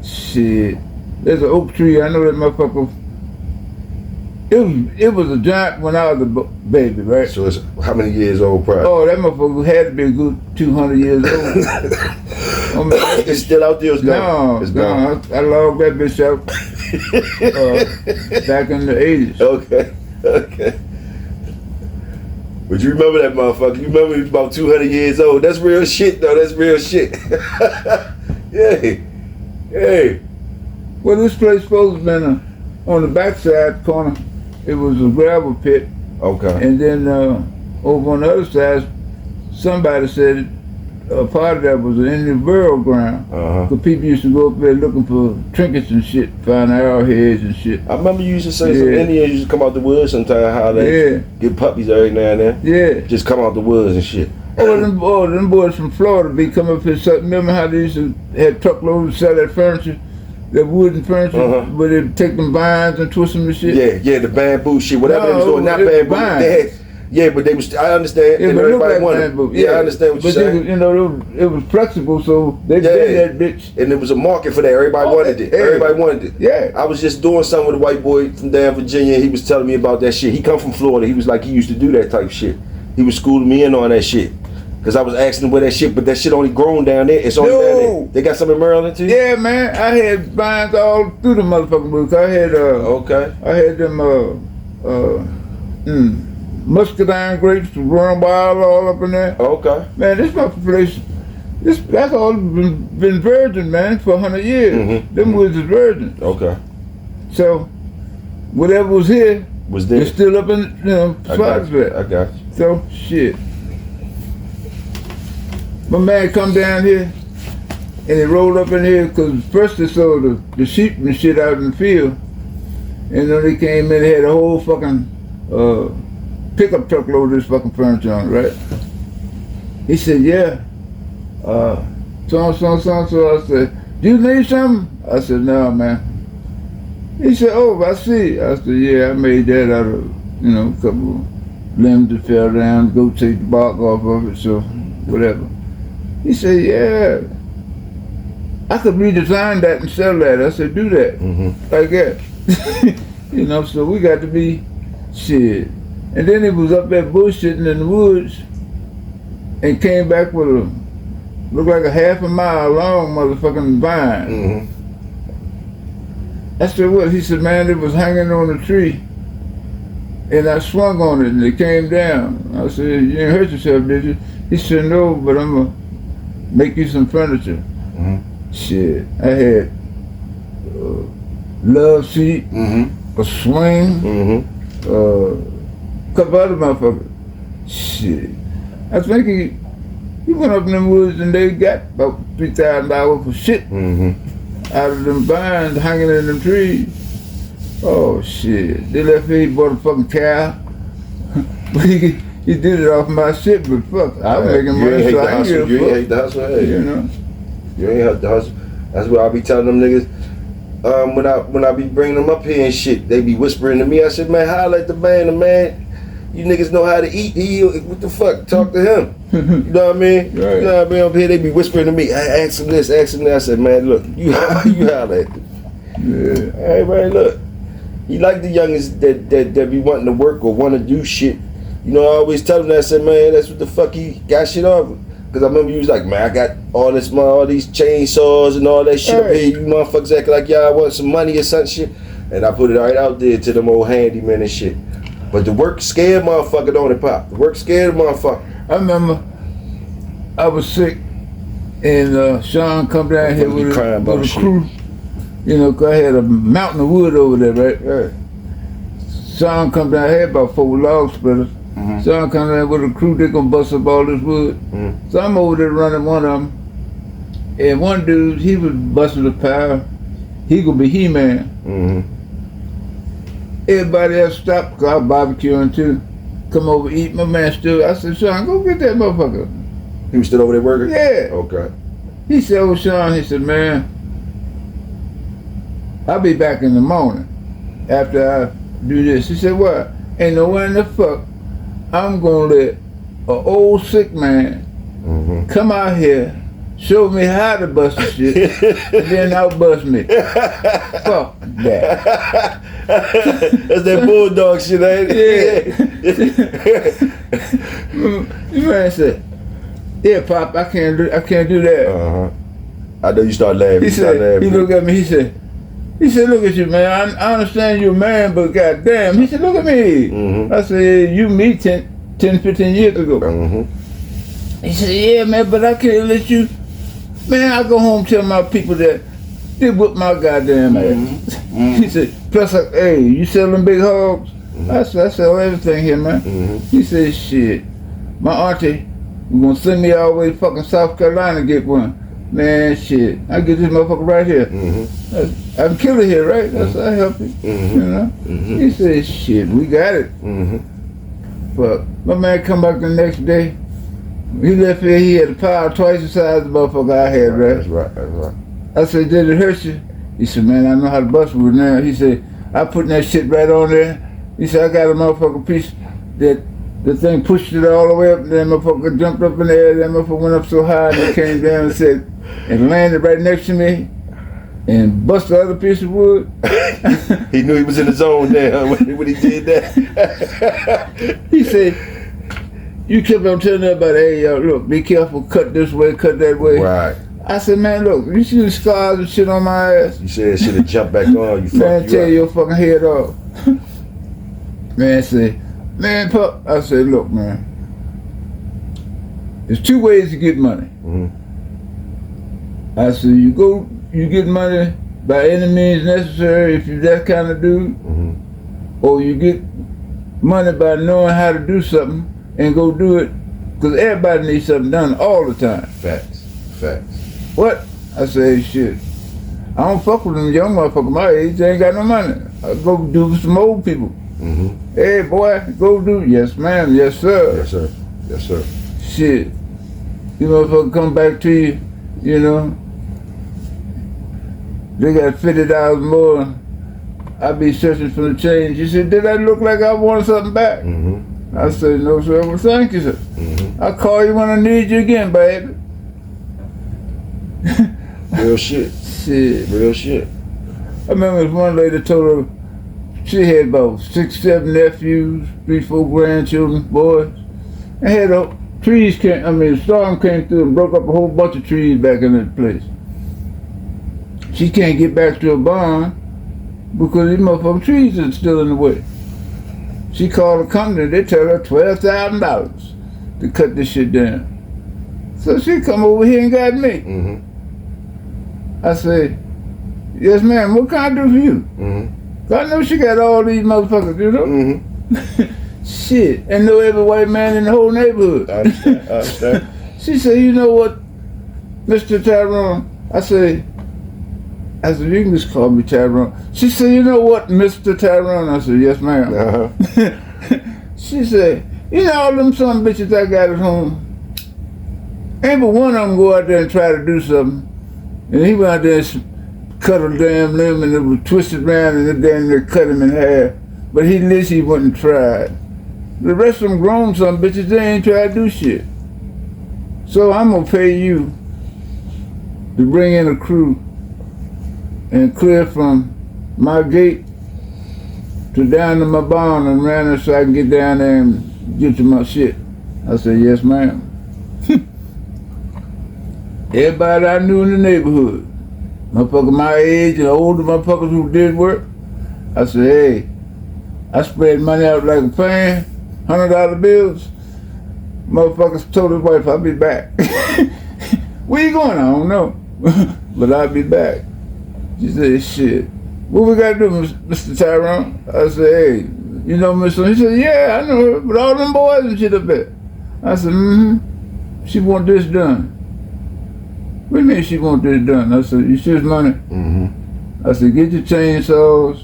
Shit. There's an oak tree. I know that motherfucker. It was a giant when I was a baby, right? So it's how many years old, probably? Oh, that motherfucker had to be a good 200 years old. It's still out there. It's gone. No, it's gone. I logged that bitch out back in the 80s. Okay. But you remember that motherfucker? You remember he was about 200 years old? That's real shit, though. That's real shit. Yeah. Well, this place supposed to have been on the backside corner. It was a gravel pit. Okay. And then over on the other side, somebody said a part of that was an Indian burial ground. Because people used to go up there looking for trinkets and shit, find arrowheads and shit. I remember you used to say some Indians used to come out the woods sometimes, how they get puppies every now and then. Yeah. Just come out the woods and shit. Them boys from Florida be coming up here. Remember how they used to have truckloads to sell that furniture? That wooden furniture, where they take them vines and twist them and shit. Yeah, the bamboo shit, whatever they was doing, not bamboo. They had, but they was. I understand. Yeah, and but everybody like wanted. bamboo. Yeah, I understand what you're saying. It was flexible, so they did that bitch. And there was a market for that. Everybody wanted it. Everybody wanted it. Yeah. I was just doing something with a white boy from down Virginia. He was telling me about that shit. He come from Florida. He was like, he used to do that type shit. He was schooling me in on that shit. Cause I was asking him where that shit, but that shit only grown down there. It's only down there. They got some in Maryland too. Yeah, man. I had vines all through the motherfucking woods. I had I had them muscadine grapes running wild all up in there. Okay. Man, this motherfucking place. That's all been virgin, man, for 100 years. Them woods is virgin. Okay. So whatever was here was there. It's still up in Spotsville. I got you. So shit. My man come down here and he rolled up in here because first they saw the sheep and shit out in the field. And then they came in, they had a whole fucking pickup truck load of this fucking furniture on it, right? He said, yeah. So. I said, do you need something? I said, no, man. He said, oh, I see. I said, yeah, I made that out of, a couple of limbs that fell down, go take the bark off of it, so whatever. He said, yeah, I could redesign that and sell that. I said, do that, like that. So we got to be shit. And then he was up there bullshitting in the woods and came back with looked like a half a mile long motherfucking vine. I said, what? He said, man, it was hanging on a tree. And I swung on it and it came down. I said, you didn't hurt yourself, did you? He said, no, but I'm going to make you some furniture. Shit. I had a love seat, a swing, a couple other motherfuckers. Shit. I think he went up in them woods and they got about $3,000 for shit out of them vines hanging in them trees. Oh shit. They left here, he bought a fucking cow. But he did it off my shit, but fuck, I was making money, so I ain't give a fuck. You ain't hate the hustle, hey. You ain't hate the hustle. That's what I be telling them niggas. When I be bringing them up here and shit, they be whispering to me. I said, man, holla at the man. You niggas know how to eat. What the fuck? Talk to him. You know what I mean? Right. You know what I mean? Up here, they be whispering to me. I ask him this, ask him that. I said, man, look, you holla at them. Yeah. Hey, man, look. He like the youngest that be wanting to work or want to do shit. I always tell him that. I said, man, that's what the fuck he got shit off. Because I remember you was like, man, I got all these chainsaws and all that shit up here. You motherfuckers acting like y'all want some money or some shit. And I put it right out there to them old handymen and shit. But the work scared motherfucker, don't it, Pop? The work scared motherfucker. I remember I was sick and Sean come down here with a crew. Cause I had a mountain of wood over there, right? Yeah. Sean come down here, about 4 log splitters. Sean come down with a crew, they gonna bust up all this wood. So I'm over there running one of them. And one dude, he was busting the power. He gonna be He-Man. Everybody else stopped, cause I was barbecuing too. come over eat. My man still, I said, Sean, go get that motherfucker. He was still over there working? Yeah. Okay. He said, oh, Sean, he said, man, I'll be back in the morning after I do this. He said, what? Ain't no way in the fuck I'm gonna let an old sick man come out here, show me how to bust the shit, and then out-bust me. Fuck that. That's that bulldog shit, ain't it? Yeah. The man said, yeah, Pop, I can't do that. I know you start laughing. He said, he looked at me, he said, look at you, man. I understand you're a man, but goddamn. He said, look at me. I said, you me 10, 15 years ago. He said, yeah, man, but I can't let you. Man, I go home and tell my people that they whip my goddamn ass. He said, plus, hey, you sell them big hogs? I said, I sell everything here, man. He said, shit, my auntie was gonna send me all the way to fucking South Carolina to get one. Man, shit, I get this motherfucker right here. I can kill it here, right? That's I help you. You know? He said, shit, we got it. But my man come back the next day. He left here, he had a power twice the size of the motherfucker I had, right? That's right. I said, did it hurt you? He said, man, I know how to bust with it now. He said, I put that shit right on there. He said, I got a motherfucker piece that the thing pushed it all the way up, and then motherfucker jumped up in the air, that motherfucker went up so high, and it came down and said, and landed right next to me, and bust the other piece of wood. He knew he was in the zone there when he did that. He said, you kept on telling everybody, hey, look, be careful, cut this way, cut that way. Right. I said, man, look, you see the scars and shit on my ass? You said it should have jumped back on you. Man, tear your fucking head off. Man said, man, Pup. I said, look, man, there's two ways to get money. I said, you get money by any means necessary if you're that kind of dude, or you get money by knowing how to do something and go do it, because everybody needs something done all the time. Facts. What? I say, shit, I don't fuck with them young motherfuckers my age, they ain't got no money. I go do with some old people. Hey, boy, go do. Yes, ma'am. Yes, sir. Yes, sir. Shit, you motherfucker come back to you, you know, they got $50 more. I be searching for the change. He said, did I look like I wanted something back? I said, no, sir. Well, thank you, sir. I'll call you when I need you again, baby. Real shit. Real shit. I remember this one lady told her she had about 6, 7 nephews, 3, 4 grandchildren, boys. And had a storm came through and broke up a whole bunch of trees back in that place. She can't get back to her barn because these motherfucking trees are still in the way. She called the company, they tell her $12,000 to cut this shit down. So she come over here and got me. I said, yes, ma'am, what can I do for you? I know she got all these motherfuckers, you know? Shit, and know every white man in the whole neighborhood. I understand. She said, you know what, Mr. Tyrone? I said, you can just call me Tyrone. She said, you know what, Mr. Tyrone? I said, yes, ma'am. She said, you know all them some bitches I got at home? Ain't but one of them go out there and try to do something. And he went out there and cut a damn limb and it was twisted around and it damn near cut him in half. But at least he wouldn't try. The rest of them grown some bitches, they ain't try to do shit. So I'm gonna pay you to bring in a crew and clear from my gate to down to my barn and around there so I can get down there and get to my shit. I said, yes, ma'am. Everybody I knew in the neighborhood, motherfuckers my age and older motherfuckers who did work, I said, hey, I spread money out like a fan, $100 bills. Motherfuckers told his wife, I'll be back. Where you going? I don't know, but I'll be back. She said, shit, what we gotta do, Mr. Tyrone? I said, hey, you know Miss He said, yeah, I know her, but all them boys and shit up there. I said, she want this done. What do you mean she want this done? I said, you see this money? I said, get your chainsaws,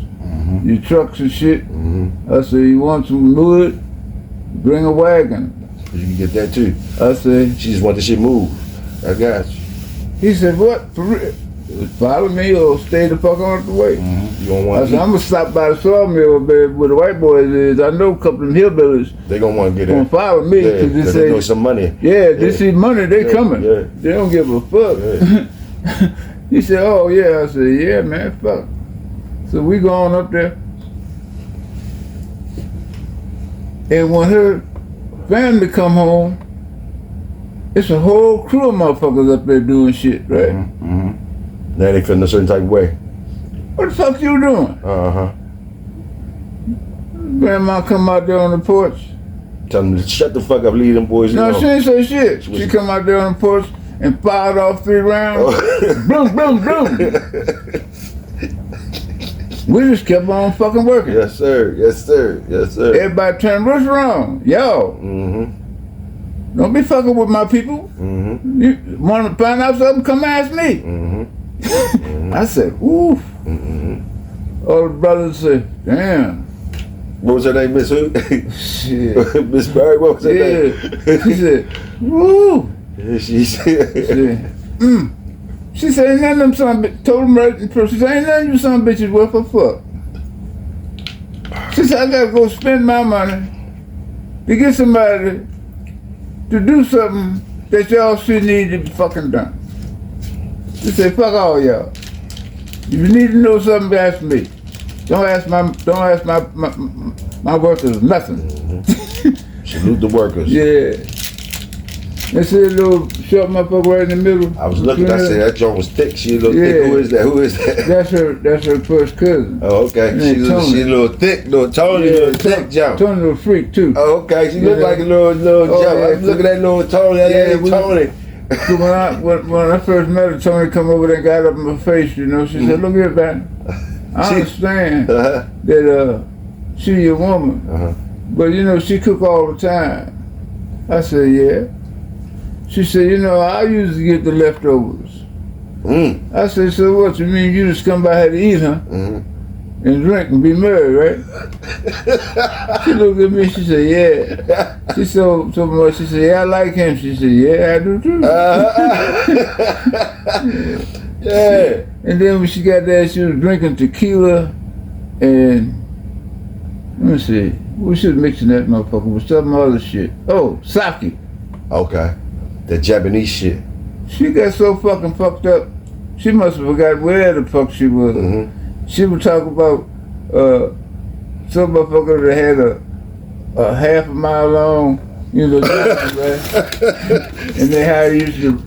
your trucks and shit. I said, you want some wood? Bring a wagon. You can get that too. I said, She just want the shit moved. I got you. he said, what? For real? Follow me or stay the fuck on the way. You don't want I said, I'm gonna stop by the sawmill baby, where the white boys is. I know a couple of them hillbillies they gonna want to get gonna in. follow me Yeah, because they they know say, some money. yeah, they see money, they coming. Yeah. They don't give a fuck. Yeah. He said, oh yeah. I said, yeah, man, fuck. So we going up there. And when her family come home, it's a whole crew of motherfuckers up there doing shit, right? Now they feeling a certain type of way. What the fuck you doing? Grandma come out there on the porch. Tell them to shut the fuck up, leave them boys No, alone. she ain't say shit. She come out there on the porch and fired off 3 rounds. Boom, boom, boom. We just kept on fucking working. Yes, sir. Yes, sir. Yes, sir. Everybody turned, what's wrong? Yo, don't be fucking with my people. You want to find out something, come ask me. I said, oof. All the brothers said, damn. What was her name, Miss who? Shit. Miss Barry, what was her name? She said, woo. She said, She said, ain't none of them son bitches, told them right in person, she said, ain't none of you son bitches worth a fuck. She said, I gotta go spend my money to get somebody to do something that y'all should need to be fucking done. She said, fuck all y'all. If you need to know something, ask me. Don't ask my workers nothing. salute the workers. Yeah. They see a little short motherfucker right in the middle. I was looking, I said that joint was thick. She a little thick. Who is that? Who is that? That's her first cousin. Oh, okay. She a little thick, little Tony, little thick jump. Tony little freak too. Oh, okay. She looked like a little jump. I was looking at little Tony. Tony. So when I first met her, Tony come over there and got up in my face, you know. She said, look here, man. I understand that she your woman. But you know, she cook all the time. I said, yeah. She said, you know, I usually get the leftovers. I said, so what, you mean you just come by here to eat, huh? And drink and be merry, right? She looked at me, she said, yeah. She so much, she said, yeah, I like him. She said, yeah, I do too. Yeah. And then when she got there, she was drinking tequila and, let me see, we should mixing that motherfucker with some other shit. Oh, sake. Okay. The Japanese shit. She got so fucking fucked up, she must have forgot where the fuck she was. She would talk about some motherfucker that had a half a mile long, you know, right? And then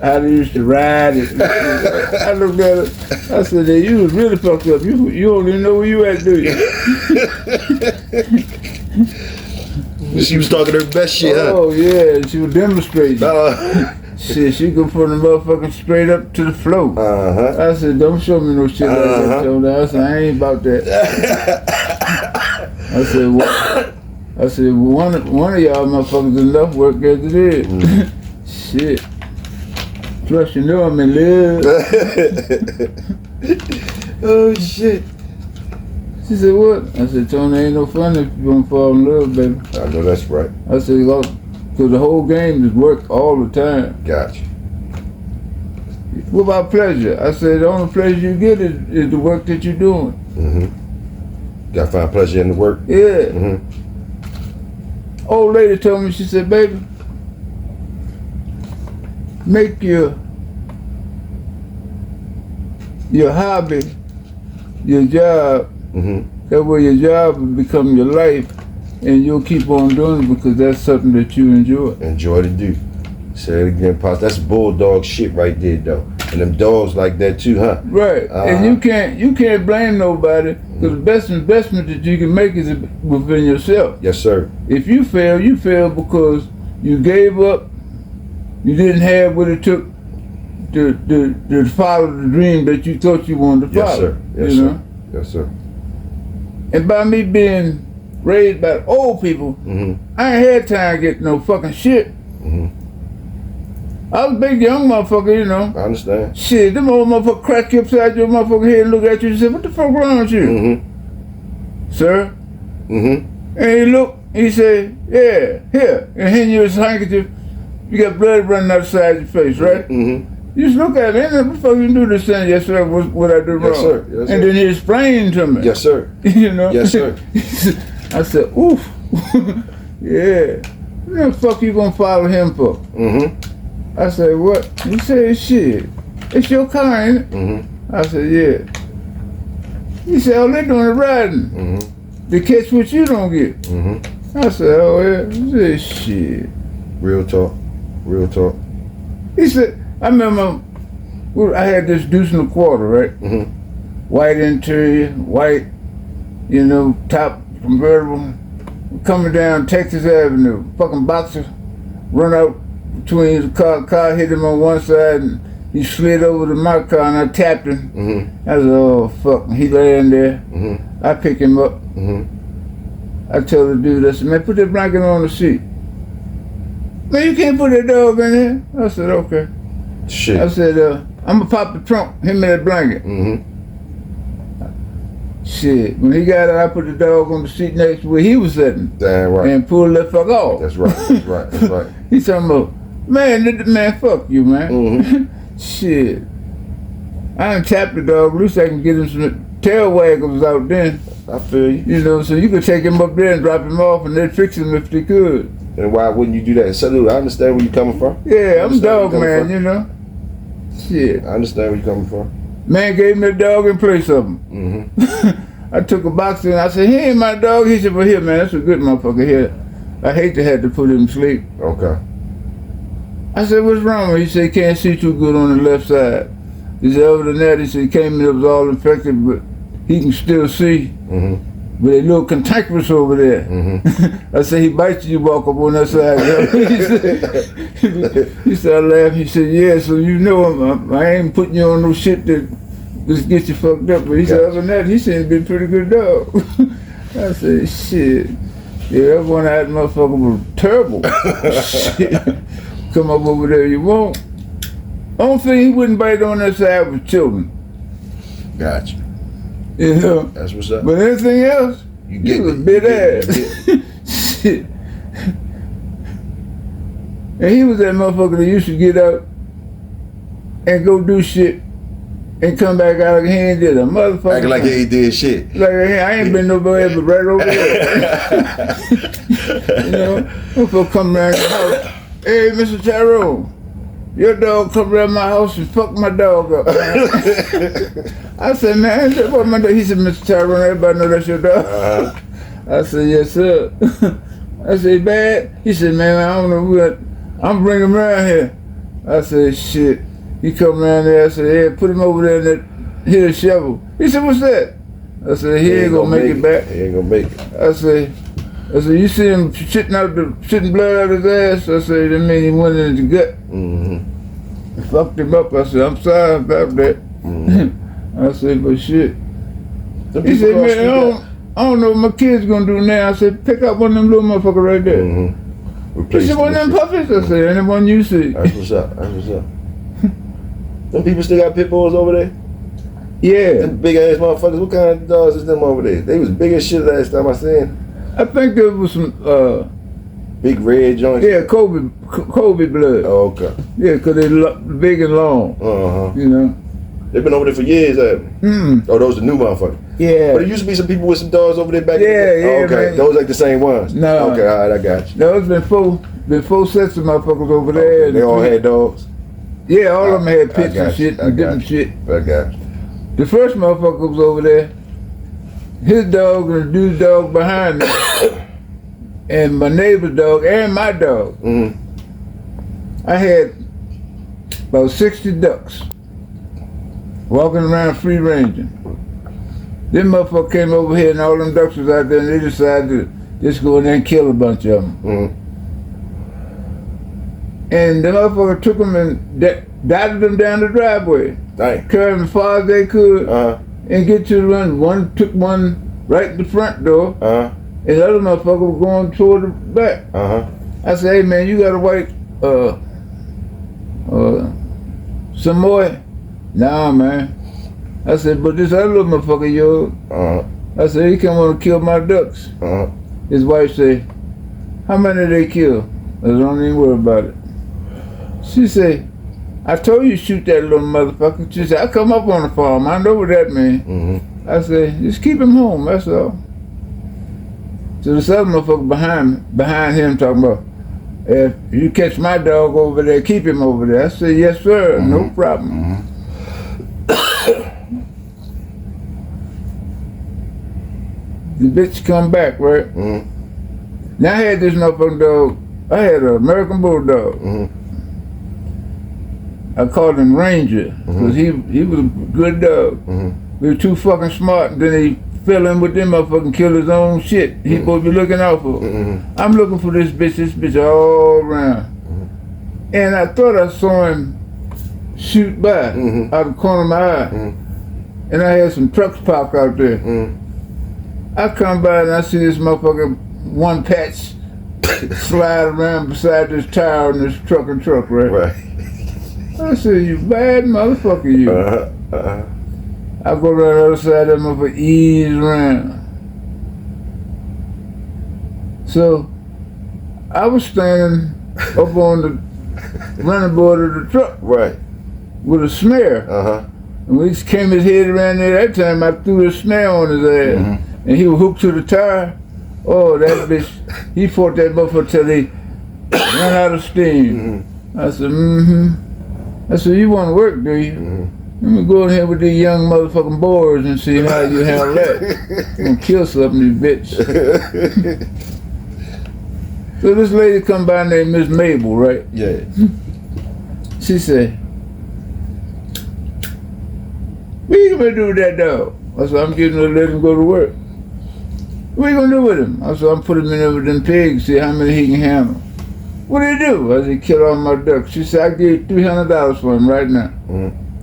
how they used to ride it. I looked at her, I said, hey, you was really fucked up. You don't even know where you at, do you? She was talking her best shit, huh? Oh yeah, she was demonstrating. Shit, she could put the motherfucking straight up to the floor. I said, don't show me no shit like that, Tony. I said, I ain't about that. I said, what? I said, well, one of y'all motherfuckers enough work as it is. Shit. Plus, you know I'm in love. Oh shit. She said, what? I said, Tony, ain't no fun if you don't fall in love, baby. I know that's right. I said, because the whole game is work all the time. Gotcha. What about pleasure? I said, the only pleasure you get is the work that you're doing. Gotta find pleasure in the work. Yeah. Old lady told me, she said, baby, make your hobby your job. That way your job will become your life and you'll keep on doing it because that's something that you enjoy. Enjoy to do. Say it again, Pops. That's bulldog shit right there, though. And them dogs like that too, huh? Right. And you can't blame nobody because the best investment that you can make is within yourself. Yes, sir. If you fail because you gave up, you didn't have what it took to follow the dream that you thought you wanted to follow. Yes, sir. Yes, you sir. know? Yes, sir. And by me being raised by old people, I ain't had time to get no fucking shit. I was a big young motherfucker, you know. I understand. Shit, them old motherfuckers crack you upside your motherfucking head and look at you and say, what the fuck wrong with you? Sir? And he look, He said, yeah, here. And hand you his handkerchief. You got blood running outside your face, right? Mm-hmm. You just look at it. What the fuck you do this thing? Yes, sir. What I do wrong? Yes, sir. Yes, sir. And then he explained to me. Yes, sir. You know? Yes, sir. I said, oof. Yeah. What the fuck you gonna follow him for? Mm-hmm. I said, what? He said, shit. It's your car, ain't it? Mm-hmm. I said, yeah. He said, oh, they doing the riding. Mm-hmm. They catch what you don't get. Mm-hmm. I said, oh, yeah. He said, shit. Real talk. Real talk. He said, I remember I had this deuce and a quarter, right? Mm-hmm. White interior, white, you know, top convertible. Coming down Texas Avenue. Fucking boxer run out between the car hit him on one side and he slid over to my car and I tapped him. Mm-hmm. I said, oh, fuck. He laying there. Mm-hmm. I pick him up. Mm-hmm. I tell the dude, I said, man, put that blanket on the seat. Man, you can't put that dog in there. I said, okay. Shit. I said, I'm gonna pop the trunk, him in that blanket. Mm-hmm. Shit. When he got out, I put the dog on the seat next to where he was sitting. Damn right. And pulled that fuck off. That's right. That's right. That's right. He talking about, man, fuck you, man. Mm-hmm. Shit. I done tapped the dog. At least I can get him some tail waggers out then. I feel you. You know, so you could take him up there and drop him off and they'd fix him if they could. And why wouldn't you do that? Salute. I understand where you're coming from. Yeah, I'm dog man, you know. Shit. I understand where you're coming from. Man gave me a dog in place of him. Mm-hmm. I took a box and I said, he ain't my dog. He said, well, here, man, that's a good motherfucker here. I hate to have to put him to sleep. Okay. I said, what's wrong with him? He said, he can't see too good on the left side. He said, other than that, he said, he came in, it was all infected, but he can still see. Mm-hmm. But a little cantankerous over there. Mm-hmm. I said, he bites you, walk up on that side. He said, I laughed. He said, yeah, so you know I ain't putting you on no shit that just get you fucked up. But he said, other than that, he said, he's been a pretty good dog. I said, shit. Yeah, that one eyed motherfucker was terrible. Shit. Come up over there, you won't. Only thing he wouldn't bite on that side was children. Gotcha. You know? That's what's up. But anything else, You get was it. bit You ass. Shit. And he was that motherfucker that used to get out and go do shit and come back out like he ain't did a motherfucker. Acting like he ain't did shit. Like I ain't been nowhere but right over there. You know? Motherfucker come around the house. Hey, Mr. Tyrone, your dog come around my house and fuck my dog up. I said, man, what my dog? He said, Mr. Tyrone, everybody know that's your dog. Uh-huh. I said, yes, sir. I said, bad? He said, man, I don't know what. I'm bringing him around here. I said, shit. He come around there. I said, yeah, put him over there and hit a shovel. He said, what's that? I said, he ain't gonna make it back. He ain't gonna make it. I said, you see him shitting blood out of his ass? I said, that mean he went in his gut. Mm-hmm. Fucked him up. I said, I'm sorry about that. Mm-hmm. I said, but shit. He said, man, I don't know what my kid's gonna do now. I said, pick up one of them little motherfuckers right there. Mm-hmm. He said, one of them puppies? I said, any one you see. That's what's up. That's what's up. Them people still got pit bulls over there? Yeah. Them big ass motherfuckers. What kind of dogs is them over there? They was big as shit last time I seen. I think there was some, big red joints? yeah, Kobe blood. Oh, okay. Yeah, because they big and long, Uh-huh. you know. They've been over there for years, haven't they? Oh, those the new motherfuckers. Yeah. But there used to be some people with some dogs over there back Yeah, in the day. yeah, Oh, okay. man. Those like the same ones? No. Okay, all right, I got you. No, it's been four sets of motherfuckers over there. Okay, they all had dogs? Yeah, all of them had pits got and shit you, I and got different shit. I got you. The first motherfucker was over there. His dog and the dude's dog behind me. And my neighbor's dog and my dog. Mm-hmm. I had about 60 ducks walking around free ranging. Them motherfucker came over here and all them ducks was out there and they decided to just go in there and kill a bunch of them. Mm-hmm. And the motherfucker took them and dotted them down the driveway. Dang. Carried them as far as they could Uh-huh. and get to the run. One took one right at the front door Uh-huh. and the other motherfucker was going toward the back. Uh-huh. I said, hey man, you got a white some more? Nah, man. I said, but this other little motherfucker, yo. Uh-huh. I said, he come on to kill my ducks. Uh-huh. His wife said, How many they kill? I don't even worry about it. She said, I told you to shoot that little motherfucker. She said, I come up on the farm. I know what that means. Mm-hmm. I said, just keep him home, that's all. So this other motherfucker behind him talking about, if you catch my dog over there, keep him over there. I said, yes, sir, no problem. Mm-hmm. The bitch come back, right? Mm-hmm. Now I had this motherfucking dog. I had an American Bulldog. Mm-hmm. I called him Ranger, because he was a good dog. Mm-hmm. We were too fucking smart, and then he fell in with them motherfucking killed his own shit. He supposed to be looking out for. I'm looking for this bitch all around. And I thought I saw him shoot by out of the corner of my eye. And I had some trucks parked out there. I come by and I see this motherfucker, one patch, slide around beside this tire in this truck, right? Right. I said, you bad motherfucker, you. I go around the other side of that motherfucker, ease around. So, I was standing up on the running board of the truck. Right. With a snare. And when he came his head around there that time, I threw the snare on his ass. And he was hooked to the tire. Oh, that bitch, he fought that motherfucker till he ran out of steam. I said, I said, you want to work, do you? Let me go in here with these young motherfucking boys and see how you handle that. I'm gonna kill something, you bitch. So this lady come by named Miss Mabel, right? Yeah. She said, what you gonna do with that dog? I said, I'm getting ready to let him go to work. What you gonna do with him? I said, I'm putting him in there with them pigs, see how many he can handle. What do you do? I said, kill all my ducks. She said, I give you $300 for him right now.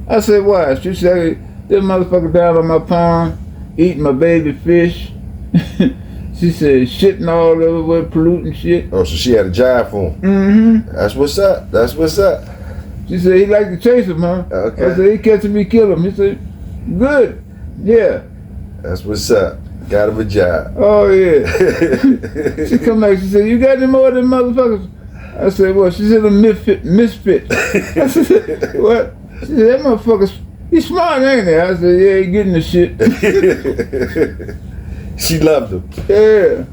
I said, why? She said, this motherfucker down on my pond, eating my baby fish. She said, shitting all over, polluting shit. Oh, so she had a job for him. That's what's up. That's what's up. She said, he like to chase him, huh? Okay. I said, he catching me, kill him. He said, good. Yeah. That's what's up. Got him a job. Oh, yeah. She come back, she said, you got any more of them motherfuckers? I said, well, she said, a misfit. I said, what? She said, that motherfucker, he's smart, ain't he? I said, yeah, he getting the shit. She loved him. Yeah.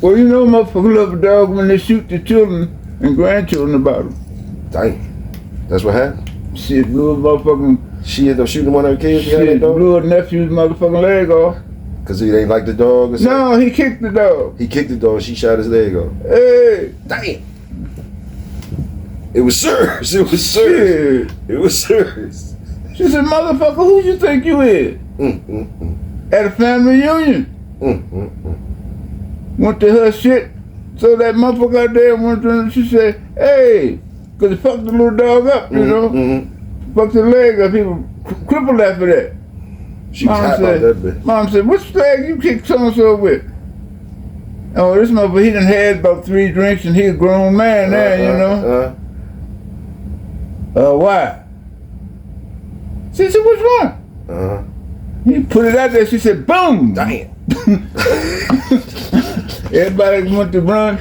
Well, you know, motherfucker love a dog when they shoot the children and grandchildren about them. Dang. That's what happened? Shit, blew a motherfucking... She ended up shooting one of her kids? Shit, blew her nephew's motherfucking leg off. Because he ain't like the dog or something? No, he kicked the dog. He kicked the dog, she shot his leg off. Hey. Damn. It was serious. It was serious. It was serious. She said, motherfucker, who you think you is? At a family reunion. Went to her shit. So that motherfucker out there went to her, she said, hey, because he fucked the little dog up, you know? Fucked the leg up, he was crippled after that. She was hot about that bitch. Mom said, which leg you kicked so-and-so with? Oh, this motherfucker, he done had about 3 drinks and he a grown man now, you know? Why? She said, which one? He put it out there, she said, boom! Damn. Everybody went to run.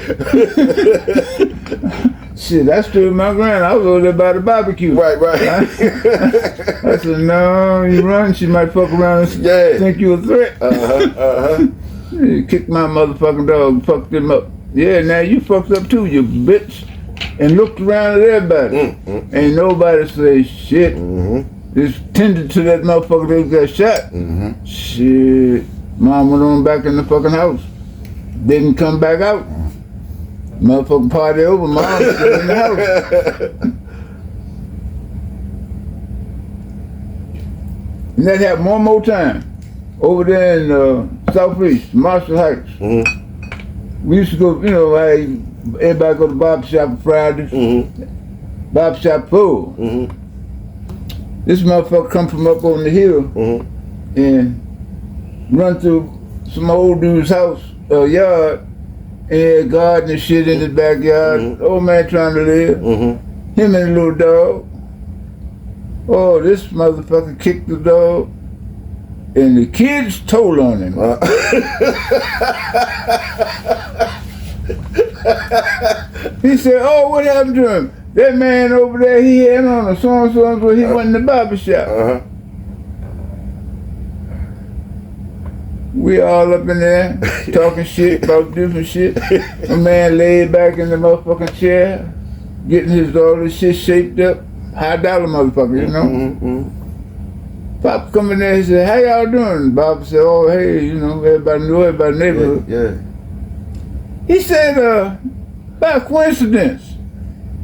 Shit, I stood my ground. I was over there by the barbecue. Right. I said, no, you run, she might fuck around and think you a threat. He kicked my motherfucking dog, fucked him up. Yeah, now you fucked up too, you bitch. And looked around at everybody. Ain't nobody say shit. Just tended to that motherfucker that got shot. Shit. Mom went on back in the fucking house. Didn't come back out. Motherfucking party over, mom still in the house. And that happened one more time. Over there in Southeast, Marshall Heights. We used to go, you know, everybody go to the barber shop on Fridays. Barber shop full. This motherfucker come from up on the hill and run through some old dude's house, yard, and garden and shit in his backyard. Old man trying to live. Him and the little dog. Oh, this motherfucker kicked the dog, and the kids told on him. He said, oh, what happened to him? That man over there, he had on a so-and-so, so he went in the barber shop. We all up in there talking shit about different shit. A man laid back in the motherfucking chair, getting his all this shit shaped up. $100 motherfucker, you know? Pop come in there, he said, how y'all doing? Bob said, oh, hey, you know, everybody knew everybody in the neighborhood. Yeah. He said, by coincidence,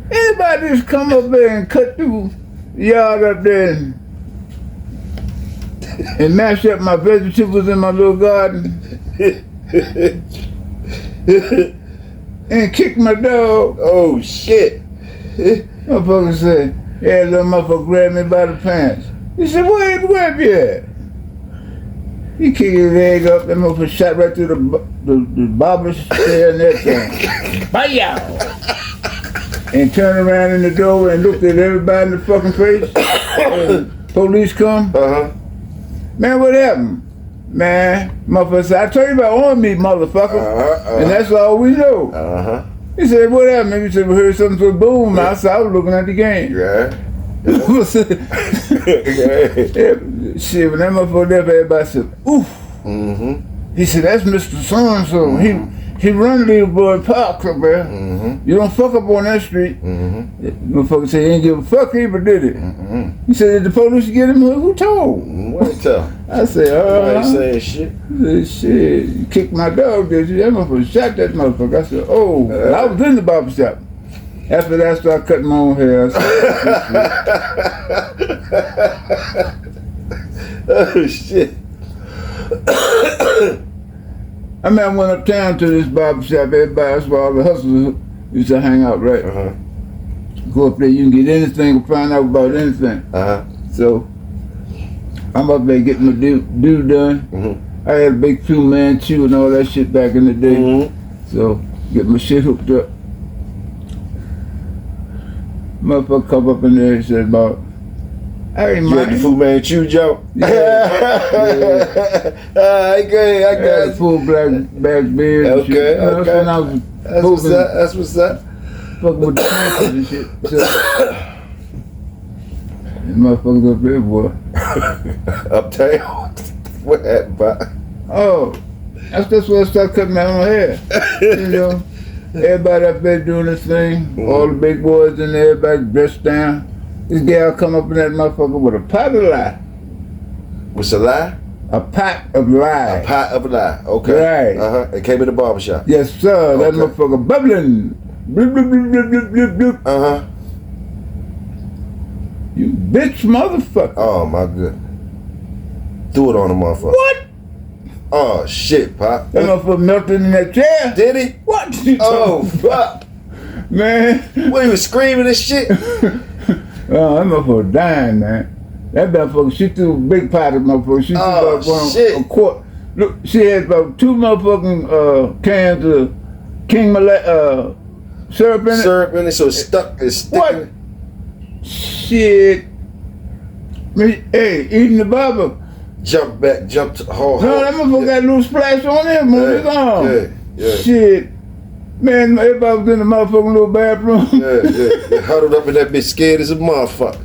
anybody just come up there and cut through the yard up there and mash up my vegetables in my little garden and kick my dog? Oh, shit. Motherfucker said, yeah, little motherfucker grabbed me by the pants. He said, where you at? He kicked his leg up, that motherfucker shot right through the barber's chair and everything. Bye-yow! And turned around in the door and looked at everybody in the fucking face. And police come. Man, what happened? Man, motherfucker said, I told you about on me, motherfucker. And that's all we know. He said, what happened? He said, we heard something to a boom outside. I was looking at the game. Shit, when that motherfucker left, everybody said, oof. He said, that's Mr. So-and-so. He run Little Boy Park up there. You don't fuck up on that street. Motherfucker said he ain't give a fuck either, did it? He said, did the police get him? Who told? What tell? I said, I ain't saying shit. He said, shit, you kicked my dog, did you? That motherfucker shot that motherfucker. I said, oh, I was in the barber shop. After that, I started cutting my own hair. Oh, shit. I mean, I went uptown to this barber shop. Everybody, that's where all the hustlers used to hang out, right? Go up there, you can get anything, find out about anything. So, I'm up there getting my due done. I had a big 2-man chew and all that shit back in the day. So, get my shit hooked up. Motherfucker come up in there and said about, hey, man. You had the Fu Manchu joke? Yeah. I got it. Full black beard and shit. You know, Okay. when I was That's what's up. fucking with the campers and shit. So, motherfuckers up there, boy. Uptown? What happened, Bob? Oh, that's when I started cutting my own hair. You know, everybody up there doing this thing. All the big boys in there, everybody dressed down. This gal come up in that motherfucker with a pot of lye. What's a lie? A pot of lye. A pot of lye. Okay. Right. It came in the barbershop. Yes, sir. That motherfucker bubbling. Bloop, bloop, bloop, bloop, bloop, bloop. You bitch motherfucker. Oh, my good. Threw it on the motherfucker. What? Oh, shit, Pop. That motherfucker melted in that chair. Did he? What? Oh, fuck. Man. What, he was screaming and shit? Oh, that motherfucker dying, man. That motherfucker, she threw a big pot of motherfucker. She threw a quart. Look, she had about 2 motherfucking cans of King Malay syrup in it. Syrup in it, so it's stuck. It's sticking. What? Shit. Hey, eating the barber. Jumped hard. No, that motherfucker got a little splash on him. Moved his arm. Yeah. Shit. Man, everybody was in the motherfucking little bathroom. Yeah. Huddled up in that bitch, scared as a motherfucker.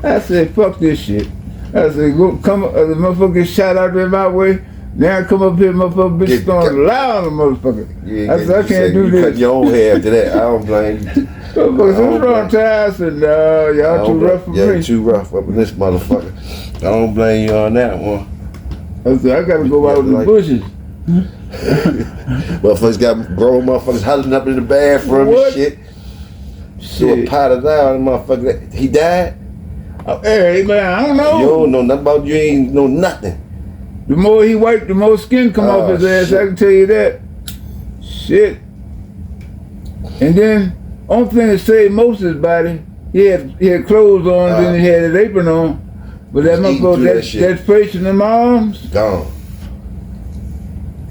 I said, fuck this shit. I said, go come up, the motherfucker get shot out there my way. Now I come up here, motherfucker, bitch throwing loud on the motherfucker. Yeah, I said, I can't do this. You cut your own hair after that. I don't blame you. Motherfucker, what's wrong, Ty? I said, no, y'all too rough for me. Yeah, too rough up in this motherfucker. I don't blame you on that one. I said, I gotta go out in the bushes. Motherfuckers got grown motherfuckers huddling up in the bathroom and shit. Threw a pot of that on the motherfucker. He died? Hey, man, I don't know. You don't know nothing about you, ain't know nothing. The more he wiped, the more skin come off his ass, I can tell you that. Shit. And then, only thing that saved most of his body, he had clothes on, then he had his apron on. But that motherfucker, that face in them arms, gone.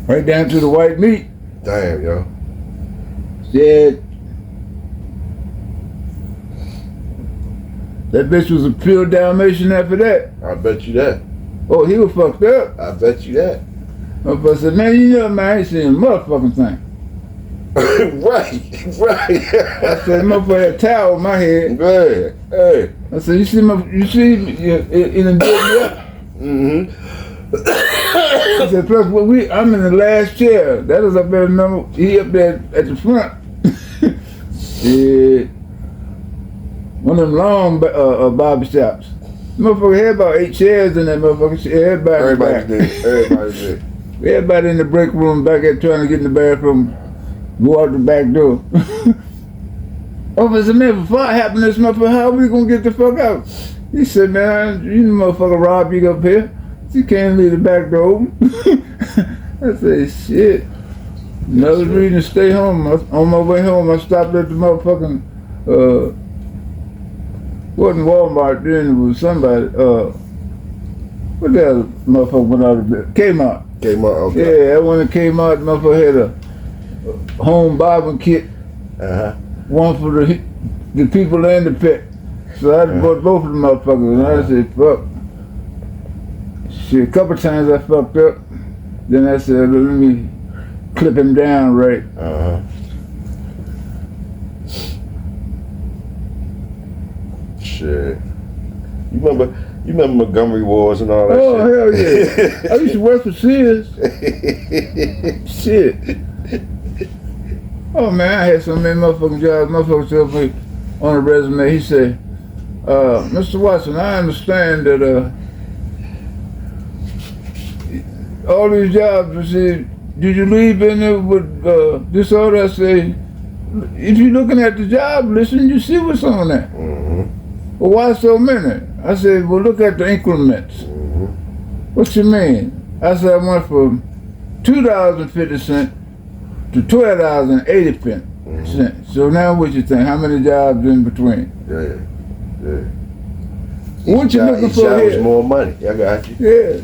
Right down to the white meat. Damn, yo. Said, that bitch was a pure Dalmatian after that. I bet you that. Oh, he was fucked up. I bet you that. I said, man, you know, man, I ain't seen a motherfucking thing. Right. I said, motherfucker had a towel on my head. Hey. I said, you see in the bed. I said, plus I'm in the last chair. That was up there number. He up there at the front. Yeah. One of them long barber shops. Motherfucker had about 8 chairs in that motherfucker. Everybody's there. Everybody in the break room back there trying to get in the bathroom, go out the back door. I said, man, before it happened to this motherfucker, how we gonna get the fuck out? He said, man, you motherfucker rob you up here. You can't leave the back door open. I said, shit. Another reason to stay home. On my way home, I stopped at the motherfucking, wasn't Walmart then, it was somebody, what the hell motherfucker went out of bed? Kmart, okay. Yeah, I went to Kmart, the motherfucker had a home bobbing kit. One for the people and the pet. So I bought both of them motherfuckers, and I said, fuck. Shit, a couple times I fucked up. Then I said, let me clip him down right. Shit. You remember Montgomery Wars and all that shit? Oh, hell yeah. I used to work for Sears. Shit. Oh, man, I had so many motherfucking jobs. Motherfuckers told me on the resume, he said, Mr. Watson, I understand that all these jobs, I said, did you leave in there with this order? I say, if you're looking at the job, listen, you see what's on there. Well, why so many? I said, well, look at the increments. What you mean? I said, I went from $2.50 to $12.80. So now what you think? How many jobs in between? What you looking for here? Was more money. I got you. Yeah.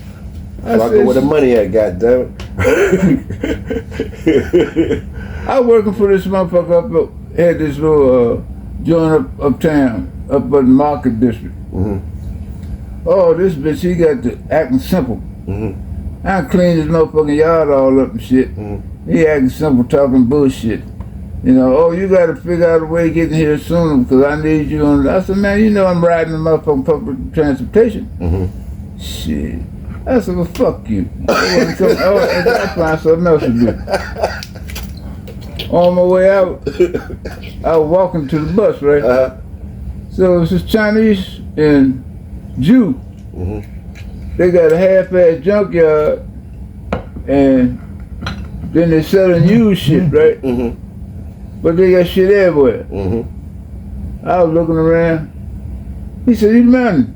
I said, where the money at, goddammit. I working for this motherfucker had this little joint uptown, up in the Market District. Oh, this bitch, he got the acting simple. I cleaned his motherfucking yard all up and shit. He acting simple, talking bullshit. You know, oh, you gotta figure out a way of getting here sooner because I need you on. I said, man, you know I'm riding the motherfucking public transportation. Shit. I said, well, fuck you. I'll find something else to do. On my way out, I was walking to the bus, right? So it was this Chinese and Jew. They got a half-ass junkyard, and then they selling used shit, right? But they got shit everywhere. I was looking around. He said, man,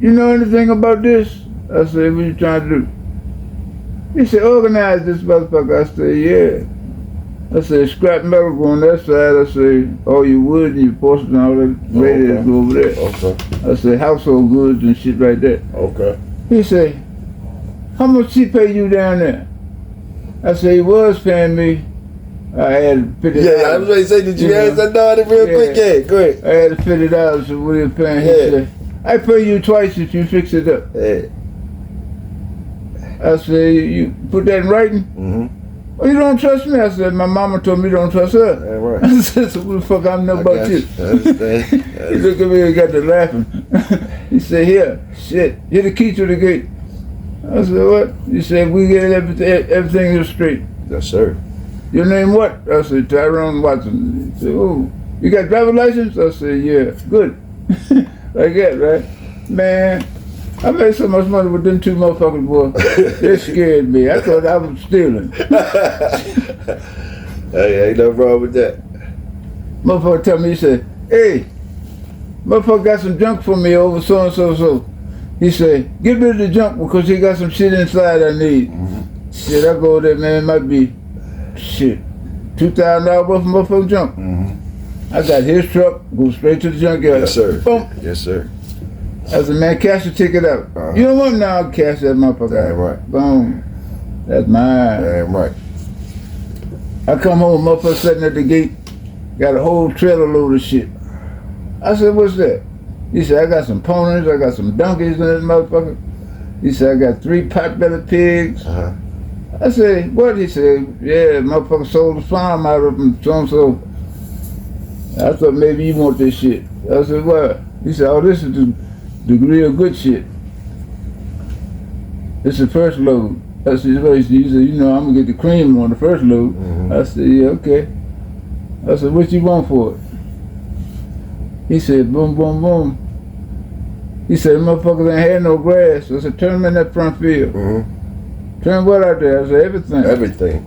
you know anything about this? I said, what you trying to do? He said, organize this motherfucker. I said, yeah. I said, scrap metal go on that side. I said, all your wood and your porcelain and all that radiators go over there. I said, household goods and shit right there. He said, how much he pay you down there? I said, he was paying me. I had $50. Yeah, I was going to say, did you answer that real quick? Yeah, go ahead. I had $50, so what are you paying? He said, I pay you twice if you fix it up. I said, you put that in writing? Oh, you don't trust me? I said, my mama told me you don't trust her. I said, so what the fuck I know about you? He looked at me and got to laughing. He said, here the key to the gate. I said, what? He said, we get everything straight. Yes, sir. Your name what? I said, Tyrone Watson. He said, oh, you got driver's license? I said, yeah, good. Like that, right? Man, I made so much money with them two motherfuckers, boy. They scared me. I thought I was stealing. Hey, ain't nothing wrong with that. Motherfucker tell me, he said, hey, motherfucker got some junk for me over so-and-so. He said, get rid of the junk because he got some shit inside I need. Shit, I go there, man, it might be, shit, $2,000 worth of motherfucking junk. I got his truck, go straight to the junkyard. Yes, sir. Boom. Yes, sir. I said, man, cash the ticket out. You don't want now, I'll cash that motherfucker out. Damn right. Boom. That's mine. Damn right. I come home, motherfucker sitting at the gate, got a whole trailer load of shit. I said, what's that? He said, I got some ponies, I got some donkeys in this motherfucker. He said, I got 3 pot-bellied pigs. I I said, what? He said, yeah, motherfucker sold the farm out of him, so. I thought maybe you want this shit. I said, what? He said, oh, this is the real good shit. It's the first load. I said, well, he said, you know, I'm gonna get the cream on the first load. Mm-hmm. I said, yeah, okay. I said, what you want for it? He said, boom, boom, boom. He said, motherfuckers ain't had no grass. I said, turn them in that front field. Mm-hmm. Turn what out there? I said, everything. Everything.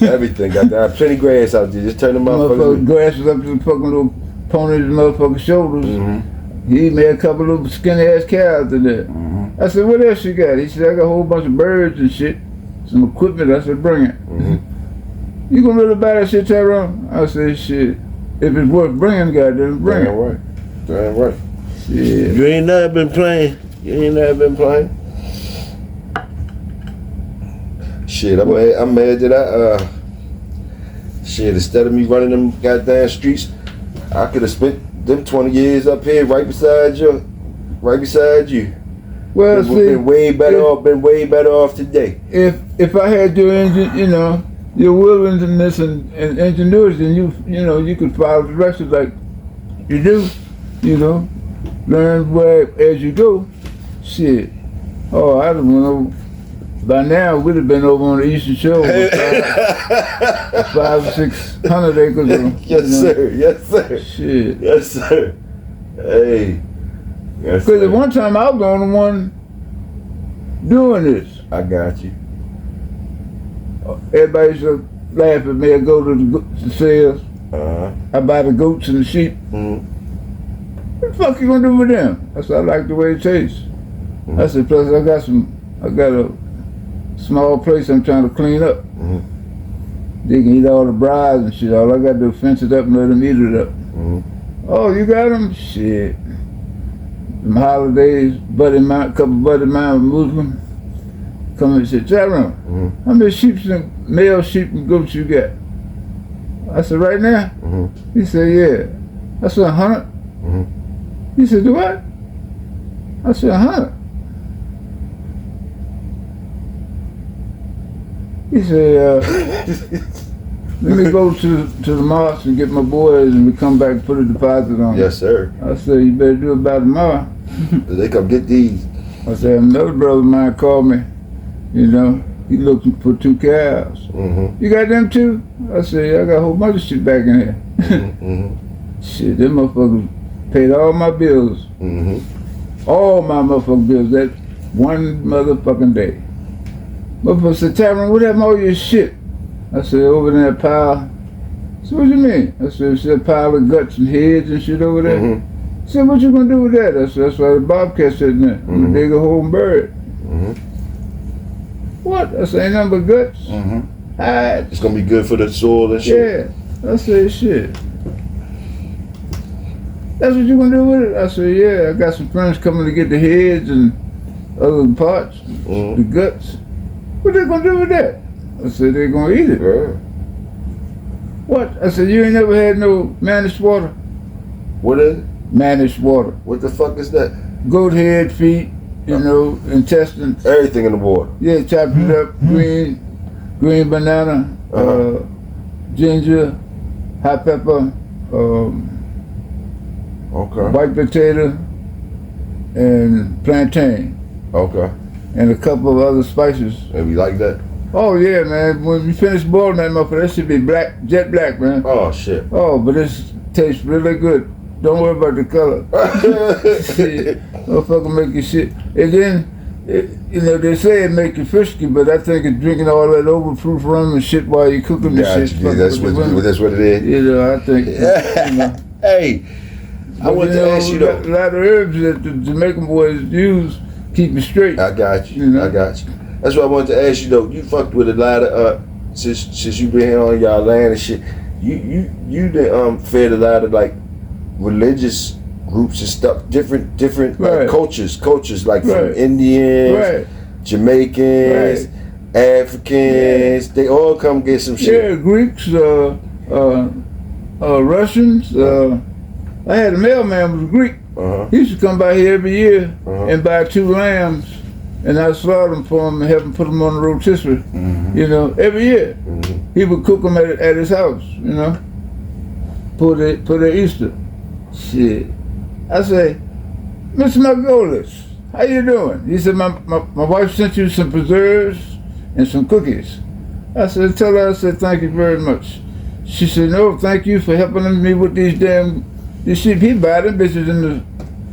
Everything. Got plenty grass out there. Just turn them motherfuckers. Grass was up to the fucking little pony's motherfucking shoulders. Mm-hmm. He made a couple of skinny ass cows in there. Mm-hmm. I said, what else you got? He said, I got a whole bunch of birds and shit. Some equipment. I said, bring it. Mm-hmm. You gonna really buy that shit, Tyrone? I said, shit. If it's worth bringing, goddamn, bring it. Right. Damn right. Yeah. You ain't never been playing. Shit, I'm mad that shit, instead of me running them goddamn streets, I could have spent them 20 years up here right beside you. Well, been way better off today. If I had your engine, you know, your willingness and ingenuity, then you know, you could follow directions like you do, you know, learn where as you go. Shit. Oh, I don't know. By now, we'd have been over on the Eastern Shore with 500 or 600 acres. Yes, sir. Yes, sir. Shit. Yes, sir. Hey. Yes, because at one time, I was the only one doing this. I got you. Everybody used to laugh at me. I go to the sales. I buy the goats and the sheep. Mm-hmm. What the fuck you gonna do with them? I said, I like the way it tastes. Mm-hmm. I said, plus I got a small place I'm trying to clean up. Mm-hmm. They can eat all the bribes and shit. All I got to do is fence it up and let them eat it up. Mm-hmm. Oh, you got them? Shit. Them holidays, couple buddy of mine was Muslim, come and said, Tyrone, how many male sheep and goats you got? I said, right now? Mm-hmm. He said, yeah. I said, 100? Mm-hmm. He said, do what? I said, 100. He said, let me go to the mosque and get my boys and we come back and put a deposit on. Yes, sir. I said, you better do it by tomorrow. They come get these. I said, another brother of mine called me, you know, he looking for 2 cows. Mm-hmm. You got them too? I said, yeah, I got a whole bunch of shit back in here. Mm-hmm. Shit, them motherfuckers paid all my bills. Mm-hmm. All my motherfucking bills that one motherfucking day. Motherfucker said, Tyrone, what happened to all your shit? I said, over in that pile. I said, what you mean? I said, it's a pile of guts and heads and shit over there. Mm-hmm. I said, what you gonna do with that? I said, that's why the bobcat sitting there. I'm gonna dig a hole and bury it. Mm-hmm. What? I said, ain't nothing but guts. Mm-hmm. Hides. It's gonna be good for the soil and shit. Yeah. I said, shit. That's what you gonna do with it? I said, yeah, I got some friends coming to get the heads and other parts, the guts. What they gonna do with that? I said, they're gonna eat it. Yeah. What? I said, you ain't never had no managed water? What is it? Managed water. What the fuck is that? Goat head, feet, you know, intestines. Everything in the water. Yeah, chopped it up, green banana, ginger, hot pepper, okay. white potato, and plantain. Okay. And a couple of other spices. And we like that? Oh yeah, man. When you finish boiling that motherfucker, that should be black, jet black, man. Oh shit. Oh, but it tastes really good. Don't worry about the color. Shit. Motherfucker make you shit. And then, you know, they say it make you frisky, but I think it's drinking all that overproof rum and shit while you cooking the shit. Yeah, that's what it is. You know, I think. You know. Hey, I want to ask you though. A lot of herbs that the Jamaican boys use keep you straight. I got you. You know? I got you. That's what I wanted to ask you though. You fucked with a lot of since you been here on y'all land and shit. You done fed a lot of like religious groups and stuff, different right. like, cultures like right. from Indians, right. Jamaicans, right. Africans. They all come get some shit. Yeah, Greeks, Russians. I had a mailman who was Greek. He used to come by here every year and buy 2 lambs and I slaughter them for him and help him put them on the rotisserie. You know, every year. He would cook them at his house. You know, for their Easter. Shit. I say, Mr. Margolis, how you doing? He said, my wife sent you some preserves and some cookies. I said, tell her I said thank you very much. She said, no, thank you for helping me with these sheep. He buy them bitches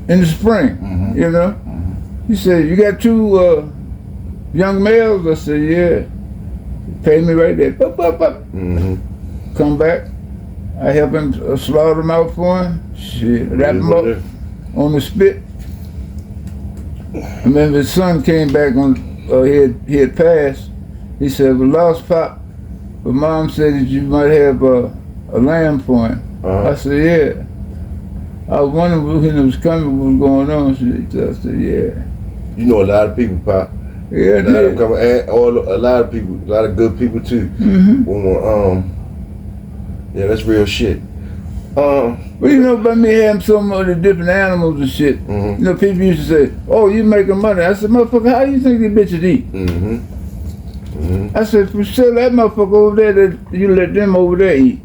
in the spring, you know. He said, you got 2 young males? I said, yeah. Pay me right there. Bup, bup, bup. Come back. I help him slaughter them out for him. Shit, wrap them up on the spit. And then his son came back he had passed. He said, we lost Pop, but Mom said that you might have a lamb for him. I said, yeah. I was wondering when it was coming, what was going on. I said, yeah. You know a lot of people, Pop. Yeah, a lot of people, a lot of good people too. Yeah, that's real shit. Well, you know about me having so many different animals and shit. You know, people used to say, "Oh, you making money?" I said, "Motherfucker, how you think these bitches eat?" I said, "For sure, that motherfucker over there, that you let them over there eat."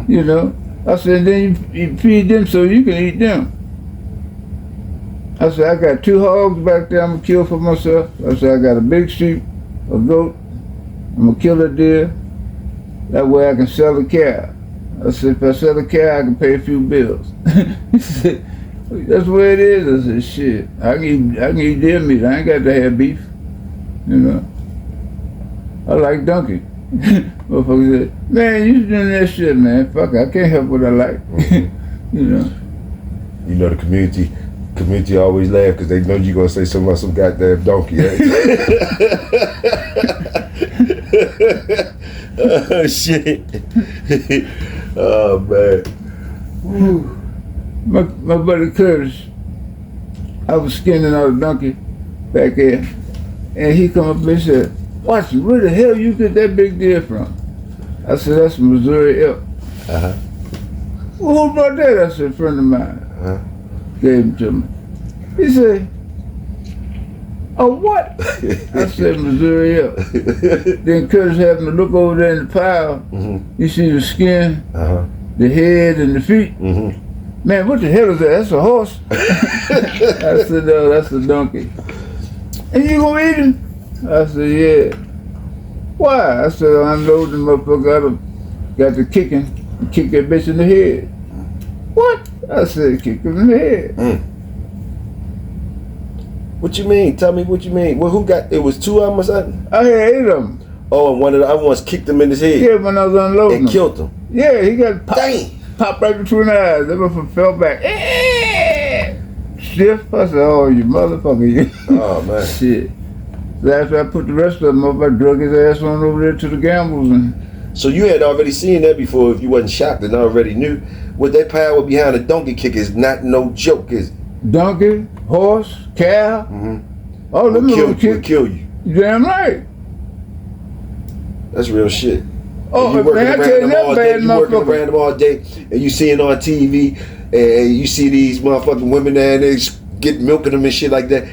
You know, I said, and then you feed them so you can eat them. I said, I got 2 hogs back there I'm gonna kill for myself. I said, I got a big sheep, a goat. I'm gonna kill a deer. That way I can sell a cow. I said, if I sell a cow, I can pay a few bills. He said, that's the way it is. I said, shit, I can eat deer meat. I ain't got to have beef. You know, I like donkey. Motherfucker said, man, you doing that shit, man. Fuck it, I can't help what I like. You know. You know the community always laugh because they know you gonna say something about some goddamn donkey. Right? Oh shit. Oh man. My buddy Curtis, I was skinning out a donkey back there, and he come up and said, "Watch it, where the hell you get that big deer from?" I said, "That's Missouri elk." Well, who brought that? I said, "A friend of mine." Gave him to me. He said, "Oh, what?" I said, "Missouri elk." Then Curtis had me look over there in the pile. You see the skin, the head, and the feet. Man, what the hell is that? That's a horse. I said, "No, that's a donkey." "And you gonna eat him?" I said, "Yeah." "Why?" I said, "Unload the motherfucker. Got to kick him, kick that bitch in the head." "What?" I said, "Kick him in the head." What you mean? Tell me what you mean. Well, who got? It was 2 of them or something. I had 8 of them. Oh, and one of the other ones kicked him in his head. Yeah, when I was unloading and him. Killed him. Yeah, he got popped. Dang. Popped right between the eyes. That motherfucker fell back. Stiff. I said, "Oh, you motherfucker, you." Oh man. Shit. So after I put the rest of them up, I drug his ass on over there to the gambles and. So you had already seen that before if you wasn't shocked and already knew what that power behind a donkey kick is not no joke, is it? Donkey, horse, cow. Oh, let me kill you. You damn right. That's real shit. Oh, you working man, I tell you that bad you working motherfucker. around them all day, and you seeing on TV, and you see these motherfucking women there, and they get milking them and shit like that.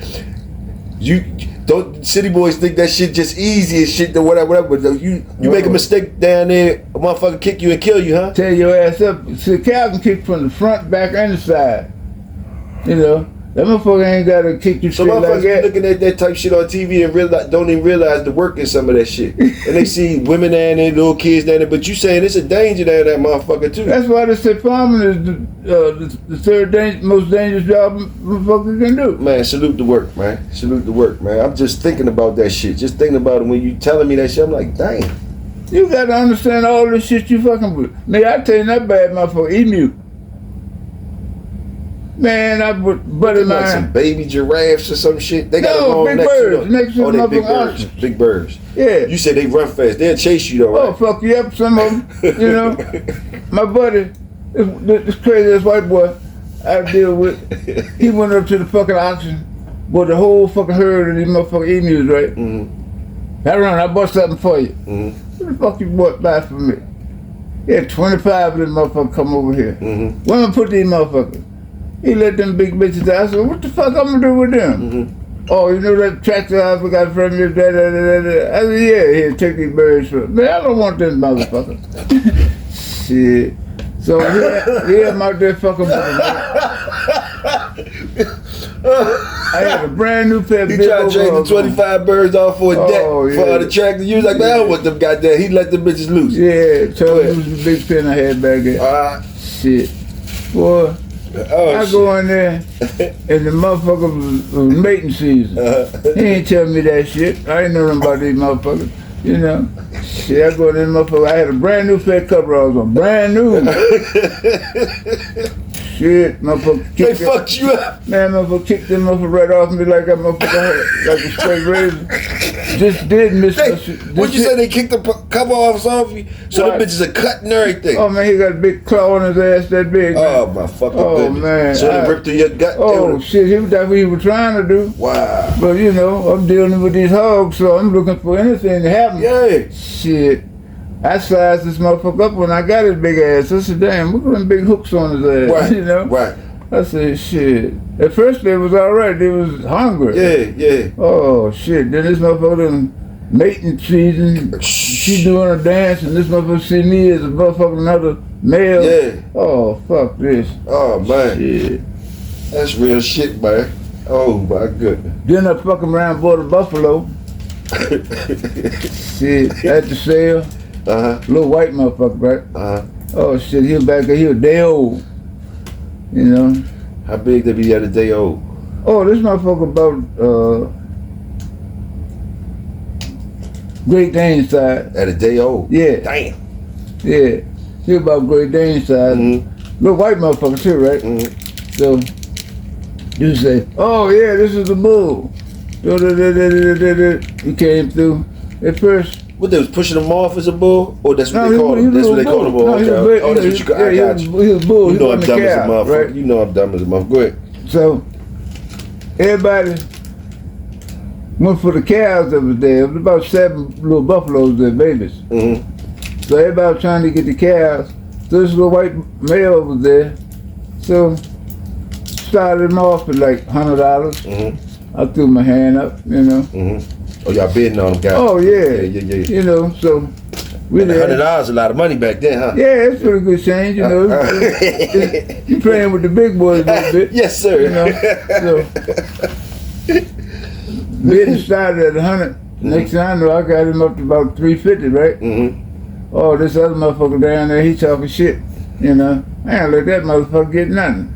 You don't city boys think that shit just easy as shit or whatever. But you make a mistake down there, a motherfucker kick you and kill you, huh? Tear your ass up. See, a cow can kick from the front, back, and the side. You know. That motherfucker ain't gotta kick you straight like motherfuckers that. looking at that type shit on TV and don't even realize the work in some of that shit. And they see women down there, little kids down there, but you saying it's a danger down that motherfucker too. That's why they say farming is the third most dangerous job a motherfucker can do. Man, salute the work, man. Salute the work, man. I'm just thinking about that shit. Just thinking about it when you telling me that shit. I'm like, dang. You gotta understand all this shit you fucking with. Nigga, I tell you that bad motherfucker, emu. Man, I buddy like some baby giraffes or some shit. They got a long big neck birds. Next to the big birds. ostrich. Big birds. Yeah. You said they run fast. They'll chase you though, right? Oh, fuck you up, some of them. You know, my buddy, this crazy ass white boy I deal with, he went up to the fucking auction, bought the whole fucking herd of these motherfucking emus, right? I bought something for you. What the fuck you bought buy for me? He had 25 of them motherfuckers come over here. Where am I put these motherfuckers? He let them big bitches out. I said, what the fuck I'm gonna do with them? Oh, you know that tractor house we got from you? I said, yeah, here, take these birds for man, I don't want them motherfuckers. Shit. So here I'm out there fucking with them. I had a brand new pair of He tried to trade the 25 birds off for a deck for the tractor. You was like, man, I don't want them goddamn. He let the bitches loose. Yeah, told him it was a big pen I had back there. Shit. Boy. I go in there and the motherfucker was mating season. He ain't tell me that shit. I ain't know nothing about these motherfuckers. You know? Shit, I go in there, motherfucker. I had a brand new pair of coveralls on. Brand new. Shit, motherfucker. They fucked you up. Man, motherfucker kicked them motherfucker right off me like a motherfucker, like a straight razor. Just did miss my shit. What'd you say they kicked the cover off you? So the bitches are cutting everything. Oh man, he got a big claw on his ass that big. Man. Oh my fucking goodness. Man. So they ripped through your gut. Oh shit, that's what he was trying to do. Wow. But you know, I'm dealing with these hogs, so I'm looking for anything to happen. Yeah. Shit. I sized this motherfucker up when I got his big ass. I said, damn, look at them big hooks on his ass. Right. You know? Right. I said, shit. At first they was alright, they was hungry. Yeah. Oh shit. Then this motherfucker done mating season. She doing a dance and this motherfucker see me as a motherfucker another male. Yeah. Oh fuck this. Oh man. Shit. That's real shit, man. Oh my goodness. Then I fucking around bought a buffalo. Shit. At the sale. Little white motherfucker, right? Oh shit, he was back there, he was a day old. You know? How big they be at a day old? Oh, this motherfucker about Great Dane size. At a day old? Yeah. Damn. Yeah. He was about Great Dane size. Little white motherfucker too, right? So you say, oh yeah, this is the bull. He came through. At first, what, they was pushing him off as a bull? Or that's what they call him? That's what they call him? No, Oh, that's what you call him. I got you. He was a bull. You know I'm dumb as a cow, motherfucker. right? You know I'm dumb as a motherfucker. Go ahead. So, everybody went for the cows that was there. It was about 7 little buffaloes there, babies. So everybody was trying to get the cows. So this little white male was there. So, started him off at like $100. I threw my hand up, you know. Oh, y'all bidding on them guys? Oh, yeah. Yeah. You know, so we $100 is a lot of money back then, huh? Yeah, it's pretty good change, you know. You're playing with the big boys a little bit. Yes, sir. You know, so bidding started at 100. Next thing I know, I got him up to about 350, right? Oh, this other motherfucker down there, he talking shit, you know. I ain't let that motherfucker get nothing.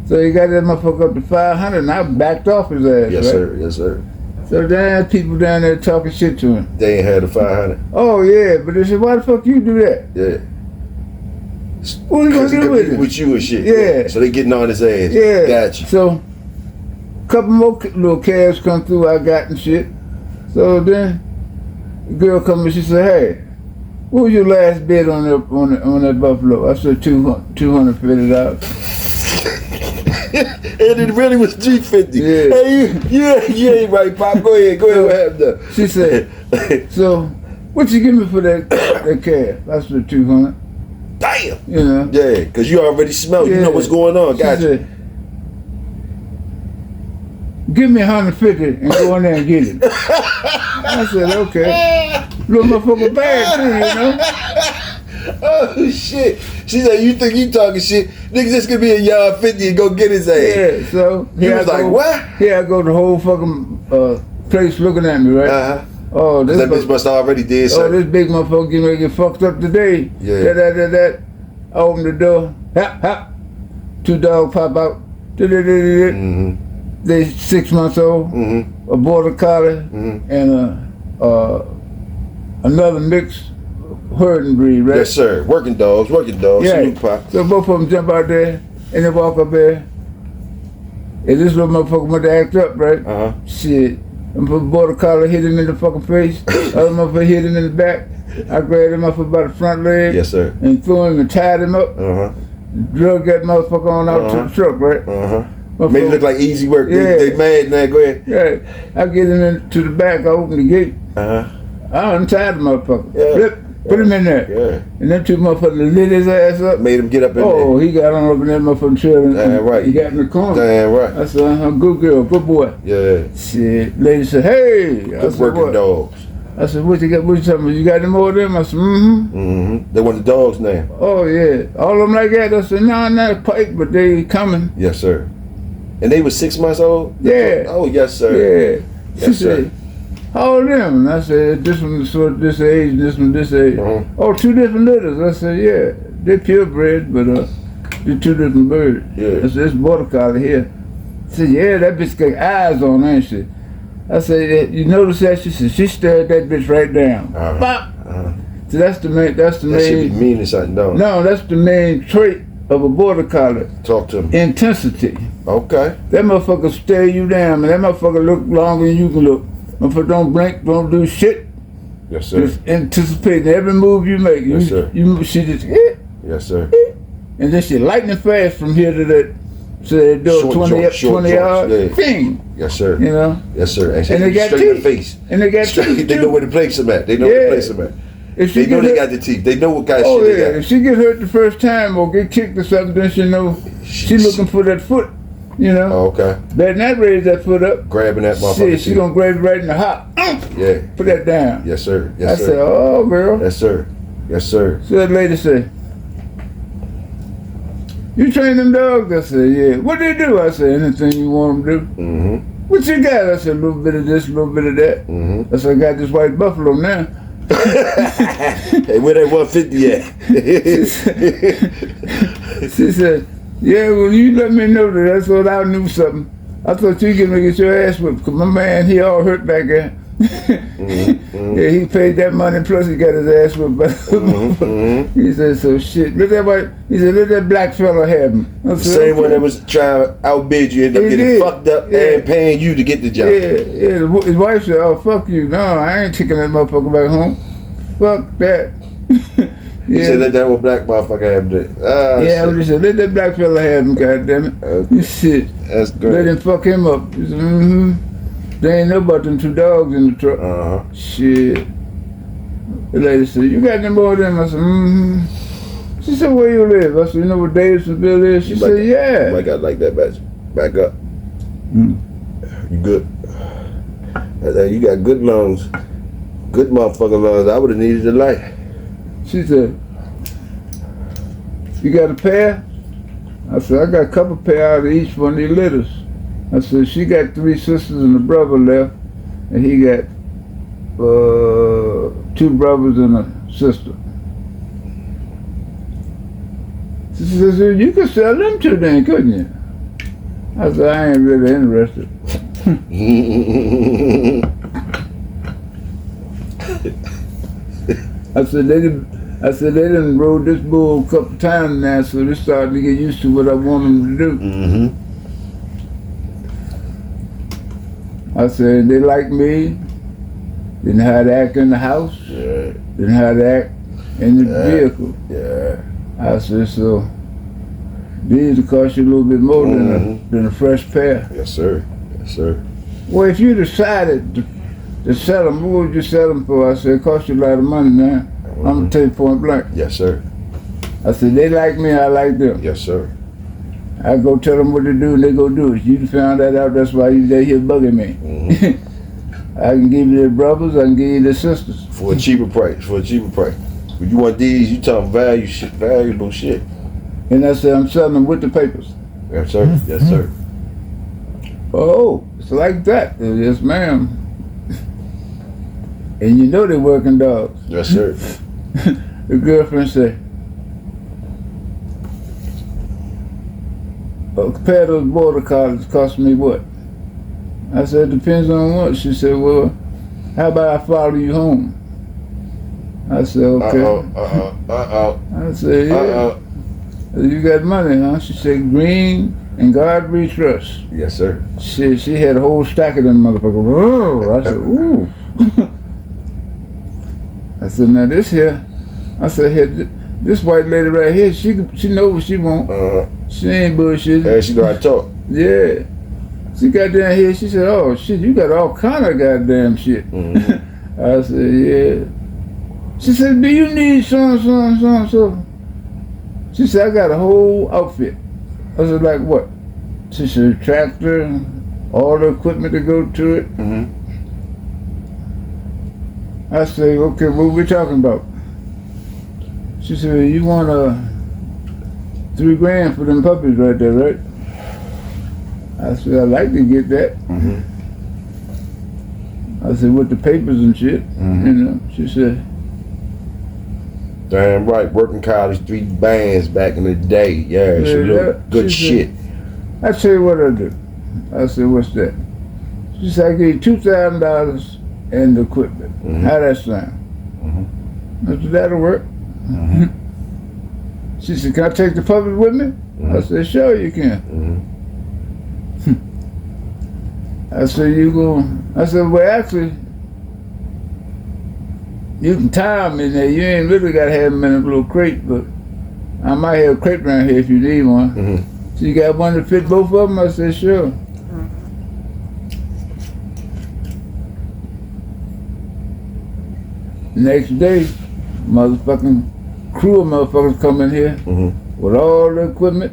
So he got that motherfucker up to 500, and I backed off his ass. Yes, right? sir. Yes, sir. So then people down there talking shit to him. They ain't had the 500. Oh yeah, but they said, why the fuck you do that? Yeah. What you gonna do with it? With you and shit. Yeah. So they getting on his ass. Yeah. Gotcha. So, couple more little calves come through I got and shit. So then, the girl come and she said, hey, what was your last bid on that buffalo? I said $250. And it really was $350. Yeah. Hey, you ain't right, Pop. Go ahead. What happened though? She said, so, what you give me for that calf? I said $200. Damn. You know? Yeah, because you already smell. You know what's going on. Gotcha. She said, give me $150 and go in there and get it. I said, okay. Little motherfucker bad too, you know? Oh shit. She said, you think you talking shit? Nigga, this could be a yard 50 and go get his ass. Yeah, so he was like, what? Here I go the whole fucking place looking at me, right? Oh, this that bitch must already did something. Oh, this big motherfucker getting ready to get fucked up today. Yeah. That. I open the door. Hop. 2 dogs pop out. They 6 months old. A border collie and another mixed herding breed, right? Yes, sir. Working dogs. Yeah. So both of them jump out there and they walk up there. And this little motherfucker went to act up, right? Shit. And put border collar, hit him in the fucking face. Other motherfucker hit him in the back. I grabbed him up by the front leg. Yes, sir. And threw him and tied him up. Drug that motherfucker on out to the truck, right? Made it look like easy work. Yeah. They mad now. Go ahead. Yeah. I get him into the back. I open the gate. I untied the motherfucker. Yeah. Flip. Put him in there. Yeah. And them two motherfuckers lit his ass up. Made him get up in there. Oh, he got on up in that motherfucking chair. Damn right. He got in the corner. Damn right. I said, good girl, good boy. Yeah. Shit. Lady said, hey. Good working dogs. I said, what you got? What you talking about? You got them more of them? I said, They want the dog's name. Oh, yeah. All of them like that? I said, no, not Pike, but they coming. Yes, sir. And they were 6 months old? Yeah. Oh, yes, sir. Yeah. Yes, She sir. said, how old are them? And I said, this one sort of this age, and this one this age. Oh, 2 different litters. I said, yeah. They're purebred, but they're 2 different birds. Yeah. I said, it's border collie here. I said, yeah, that bitch got eyes on her, ain't she? I said, you notice that? She said, she stared that bitch right down. Bop! So that's the main, That should be mean or something, don't it? No, that's the main trait of a border collie. Talk to me. Intensity. Okay. That motherfucker stare you down, and that motherfucker look longer than you can look. Motherfucker don't blink, don't do shit. Yes, sir. Just anticipating every move you make. Yes, sir. She just, Yes, sir. and then she lightning fast from here to that door, 20 yards. Yeah. Bing. Yes, sir. You know? Yes, sir. And they got straight in the teeth. face. And they got teeth. They know where to place them at. They know where to place them at. If she They know get they hurt- got the teeth. They know what kind of Oh shit yeah, they got. if she get hurt the first time or get kicked or something, then she know she looking for that foot. You know? Oh, okay. Better not raise that foot up. Grabbing that motherfucker. Shit, she gonna grab it right in the hop. Yeah. Put that down. Yes, sir. I Yes, sir. said, oh girl. Yes, sir. Yes, sir. So that lady said, you train them dogs? I said, yeah. What they do? I said, anything you want them to do. Mm-hmm. What you got? I said, a little bit of this, a little bit of that. Mm-hmm. I said, I got this white buffalo now. Hey, where that 150 at? She said, yeah, well, you let me know that. That's what I knew something. I thought you gonna get your ass whipped, because my man, he all hurt back there. Yeah, he paid that money, plus he got his ass whipped. He said, so shit, let that white, he said, let that black fella have him. I The said, same okay. one that was trying to outbid you, ended up He getting did. fucked up Yeah. and paying you to get the job. Yeah, his wife said, oh, fuck you. No, I ain't taking that motherfucker back home. Fuck that. He said, let that old black motherfucker have it. Yeah, I would just said, let that black fella have him, goddammit. Okay. Shit. That's great. Let him fuck him up. He said, They ain't know about them 2 dogs in the truck. Uh-huh. Shit. The lady said, you got them more of them? I said, She said, where you live? I said, you know where Davisonville is? She said, yeah. You might got like that back up. You good? You got good lungs. Good motherfucking lungs. I would have needed a light. She said, you got a pair? I said, I got a couple pair out of each one of these litters. I said, she got 3 sisters and a brother left, and he got 2 brothers and a sister. She said, you could sell them 2 then, couldn't you? I said, I ain't really interested. I said, they done rode this bull a couple times now, so they're starting to get used to what I want them to do. I said, they like me, they know how to act in the house, they know how to act in the vehicle. Yeah. I said, so these will cost you a little bit more than a fresh pair. Yes, sir. Yes, sir. Well, if you decided to sell them, what would you sell them for? I said, it cost you a lot of money now. I'm going to tell you point blank. Yes, sir. I said, they like me, I like them. Yes, sir. I go tell them what to do, and they go do it. You found that out, that's why you there here bugging me. I can give you their brothers, I can give you their sisters. For a cheaper price. When you want these, you talking valuable shit. And I said, I'm selling them with the papers. Yes, sir. Yes, sir. Oh, it's like that. Yes, ma'am. And you know they're working dogs. Yes, sir. The girlfriend said, a pair of those border collies cost me what? I said, depends on what. She said, well, how about I follow you home? I said, okay. I said, yeah. You got money, huh? She said, green and God we trust. Yes, sir. She had a whole stack of them motherfuckers. Oh, I said, ooh. I said, now this here, I said, here, this white lady right here, she know what she want. She ain't bullshit. Hey, she know how to talk. Yeah. She got down here, she said, oh shit, you got all kind of goddamn shit. I said, yeah. She said, do you need so? She said, I got a whole outfit. I said, like what? She said, tractor, all the equipment to go to it. Mm-hmm. I said, okay, what we talking about? She said, you want $3,000 for them puppies right there, right? I said, I'd like to get that. Mm-hmm. I said, with the papers and shit, you know. She said, damn right, working college, 3 bands back in the day. Yeah, she look good shit. I tell you what I do. I said, what's that? She said, I gave you $2,000 and the equipment. How that sound? I said, that'll work. She said, can I take the puppies with me? I said, sure you can. I said, you go. I said, well, actually, you can tie them in there. You ain't really got to have them in a little crate, but I might have a crate around here if you need one. So you got one to fit both of them? I said, sure. Next day, motherfucking crew of motherfuckers come in here with all the equipment.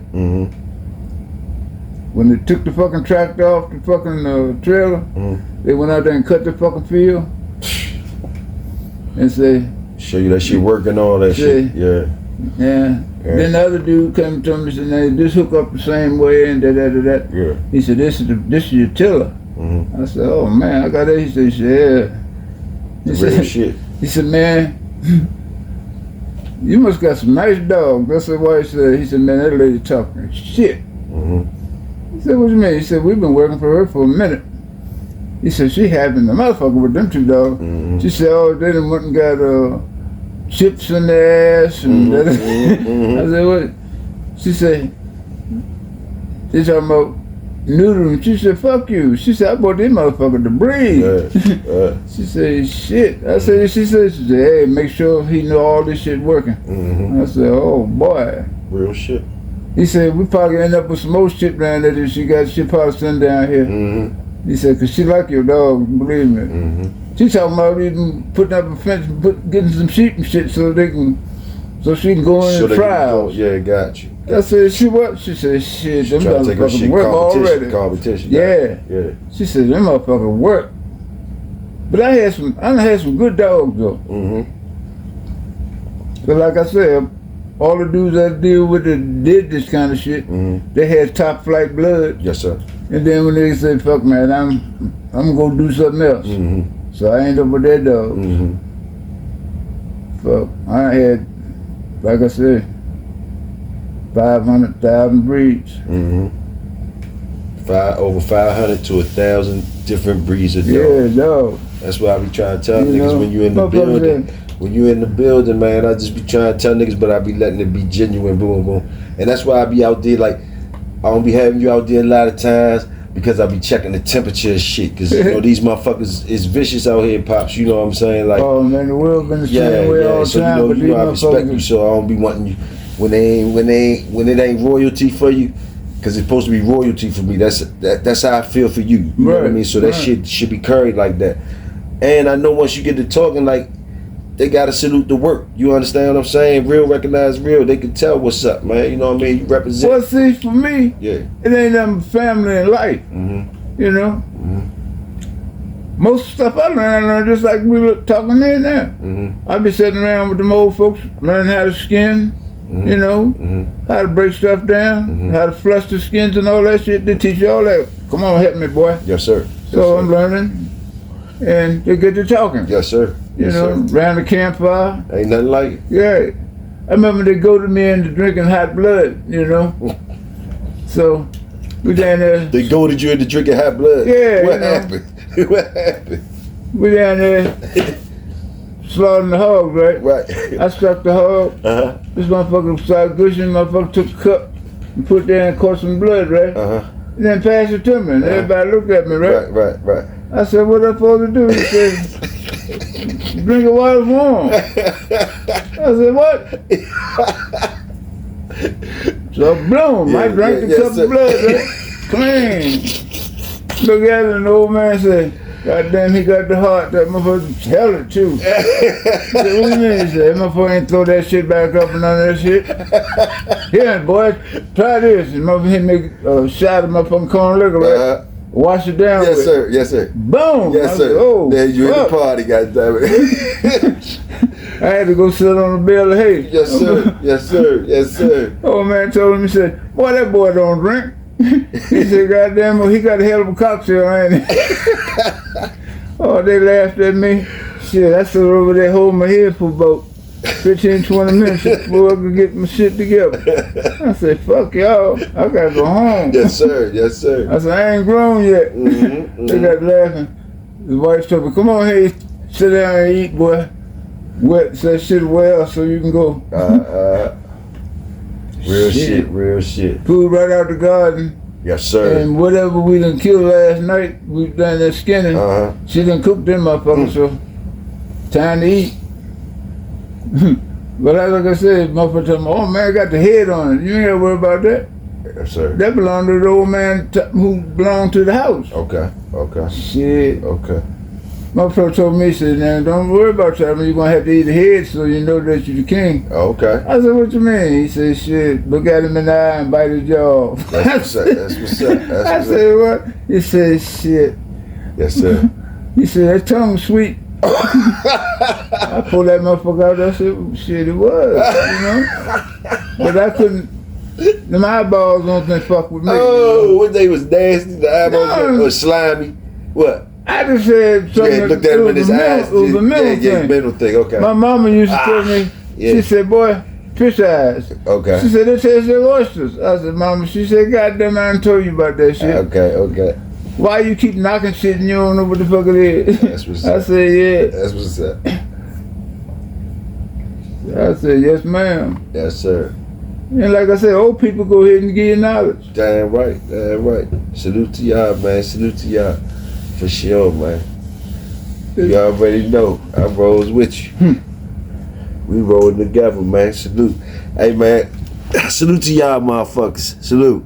When they took the fucking tractor off the fucking trailer, they went out there and cut the fucking field and say, show you that shit working, all that shit. Yeah. Then the other dude came to me and said, "Hey, this hook up the same way and that. Yeah. He said, this is your tiller." I said, "Oh man, I got that." He said, "Yeah." He said, shit. He said, "Man, you must got some nice dogs." That's what he said. He said, "Man, that lady talking shit." He said, "What you mean?" He said, "We've been working for her for a minute." He said, "She having the motherfucker with them 2 dogs." She said, "Oh, they done went and got chips in their ass and I said, "What?" She said, "They talking about noodles." She said, "Fuck you." She said, "I bought this motherfucker to breed." She said, "Shit." I said, she said, "Hey, make sure he know all this shit working." I said, "Oh boy." Real shit. He said, "We probably end up with some more shit around there that she got shit probably sitting down here." He said, "Cause she like your dog, believe me." She talking about even putting up a fence and getting some sheep and shit so she can go in and trials. Yeah, got you. I said, "She what?" She said, "Shit, them Trying to take her motherfuckers shit work already." Competition. Yeah. She said, "Them motherfuckers work." But I had some good dogs though. But like I said, all the dudes that deal with it did this kind of shit. They had top flight blood. Yes, sir. And then when they said, "Fuck man, I'm gonna do something else." So I ended up with that dog. Fuck, I had, like I said, 500,000 breeds. Over 500 to 1,000 different breeds of dogs. Yeah, dog. That's why I be trying to tell niggas when you in the building. When you in the building, man, I just be trying to tell niggas, but I be letting it be genuine, boom, boom. And that's why I be out there, like, I don't be having you out there a lot of times because I be checking the temperature and shit. Because, you know, these motherfuckers is vicious out here, Pops. You know what I'm saying? Like, oh, man, the world been the same way all the so time. you know I respect you, so I don't be wanting you, when it ain't royalty for you, because it's supposed to be royalty for me. That's how I feel for you. You know what I mean? So that shit should be carried like that. And I know once you get to talking, like, they gotta salute the work. You understand what I'm saying? Real recognize real. They can tell what's up, man. You know what I mean? You represent. Well, see, for me, it ain't nothing but family and life. You know? Most stuff I learned just like we were talking here now. I be sitting around with them old folks, learning how to skin, you know, how to break stuff down, how to flush the skins and all that shit. They teach you all that. Come on, help me, boy. Yes, sir. So I'm learning, and they get to talking. Yes, sir. You know, around the campfire. Ain't nothing like it. Yeah. I remember they go to me and drinking hot blood, you know. So we down there. They goaded you into drinking hot blood? Yeah. What happened? What happened? We down there slaughtering the hogs, right? Right. I struck the hog. This motherfucker started gushing. Motherfucker took a cup and put it there and caught some blood, right? And then passed it to me. And everybody looked at me, right? Right. I said, "What am I supposed to do?" He said, "Drink it while it's warm." I said, "What?" So boom, I drank the cup of blood, right? Clean. Look at it, and the old man said, Goddamn, he got the heart. That motherfucker held it too. I said, what do you mean? He said, that motherfucker ain't throw that shit back up and none of that shit. Here, boy, try this. And motherfucker hit me a shot of motherfucking corn liquor, right? Wash it down. Yes, with sir. Yes, sir. Boom. Yes, sir. Said, oh, there you in the party, goddammit. I had to go sit on a bale of hay. Yes, sir. Yes, sir. Yes, sir. Old man told him, he said, boy, that boy don't drink. He said, goddamn, well, he got a hell of a cocktail, ain't he? Oh, they laughed at me. Shit, I stood over there holding my head for about 15, 20 minutes before I could get my shit together. I said, fuck y'all, I gotta go home. Yes, sir. Yes, sir. I said, I ain't grown yet. They got laughing. The wife told me, come on here, sit down and eat, boy. Wet that shit well so you can go. Real shit, real shit. Food right out the garden. Yes, sir. And whatever we done killed last night, we done that skinning. She done cooked them motherfuckers, so time to eat. But like I said, motherfucker told me, oh man, got the head on it. You ain't gotta worry about that. Yes, sir. That belonged to the old man who belonged to the house. Okay, okay. Shit. Okay. Motherfucker told me, he said, now don't worry about that. I mean, you're gonna have to eat the head so you know that you're the king. Okay. I said, what you mean? He said, shit, look at him in the eye and bite his jaw. That's what's up. That's what's up. That's I said, what? He said, shit. Yes, sir. He said, that tongue sweet. I pulled that motherfucker out. I said, shit, it was, you know? But I couldn't, them eyeballs don't fuck with me. Oh, what they was nasty? The eyeballs was slimy. What? I just said something. Yeah, looked at him in his eyes. It was a mental thing. Yeah, mental thing, okay. My mama used to tell me, she said, boy, fish eyes. Okay. She said, they taste like oysters. I said, mama, she said, goddamn, I done told you about that shit. Okay, okay. Why you keep knocking shit and you don't know what the fuck it is? That's what's up. I said, yeah. That's what's up. I said, yes, ma'am. Yes, sir. And like I said, old people go ahead and give you knowledge. Damn right, damn right. Salute to y'all, man. Salute to y'all. For sure, man. You already know. I rolls with you. We rolling together, man. Salute. Hey, man. Salute to y'all, motherfuckers. Salute.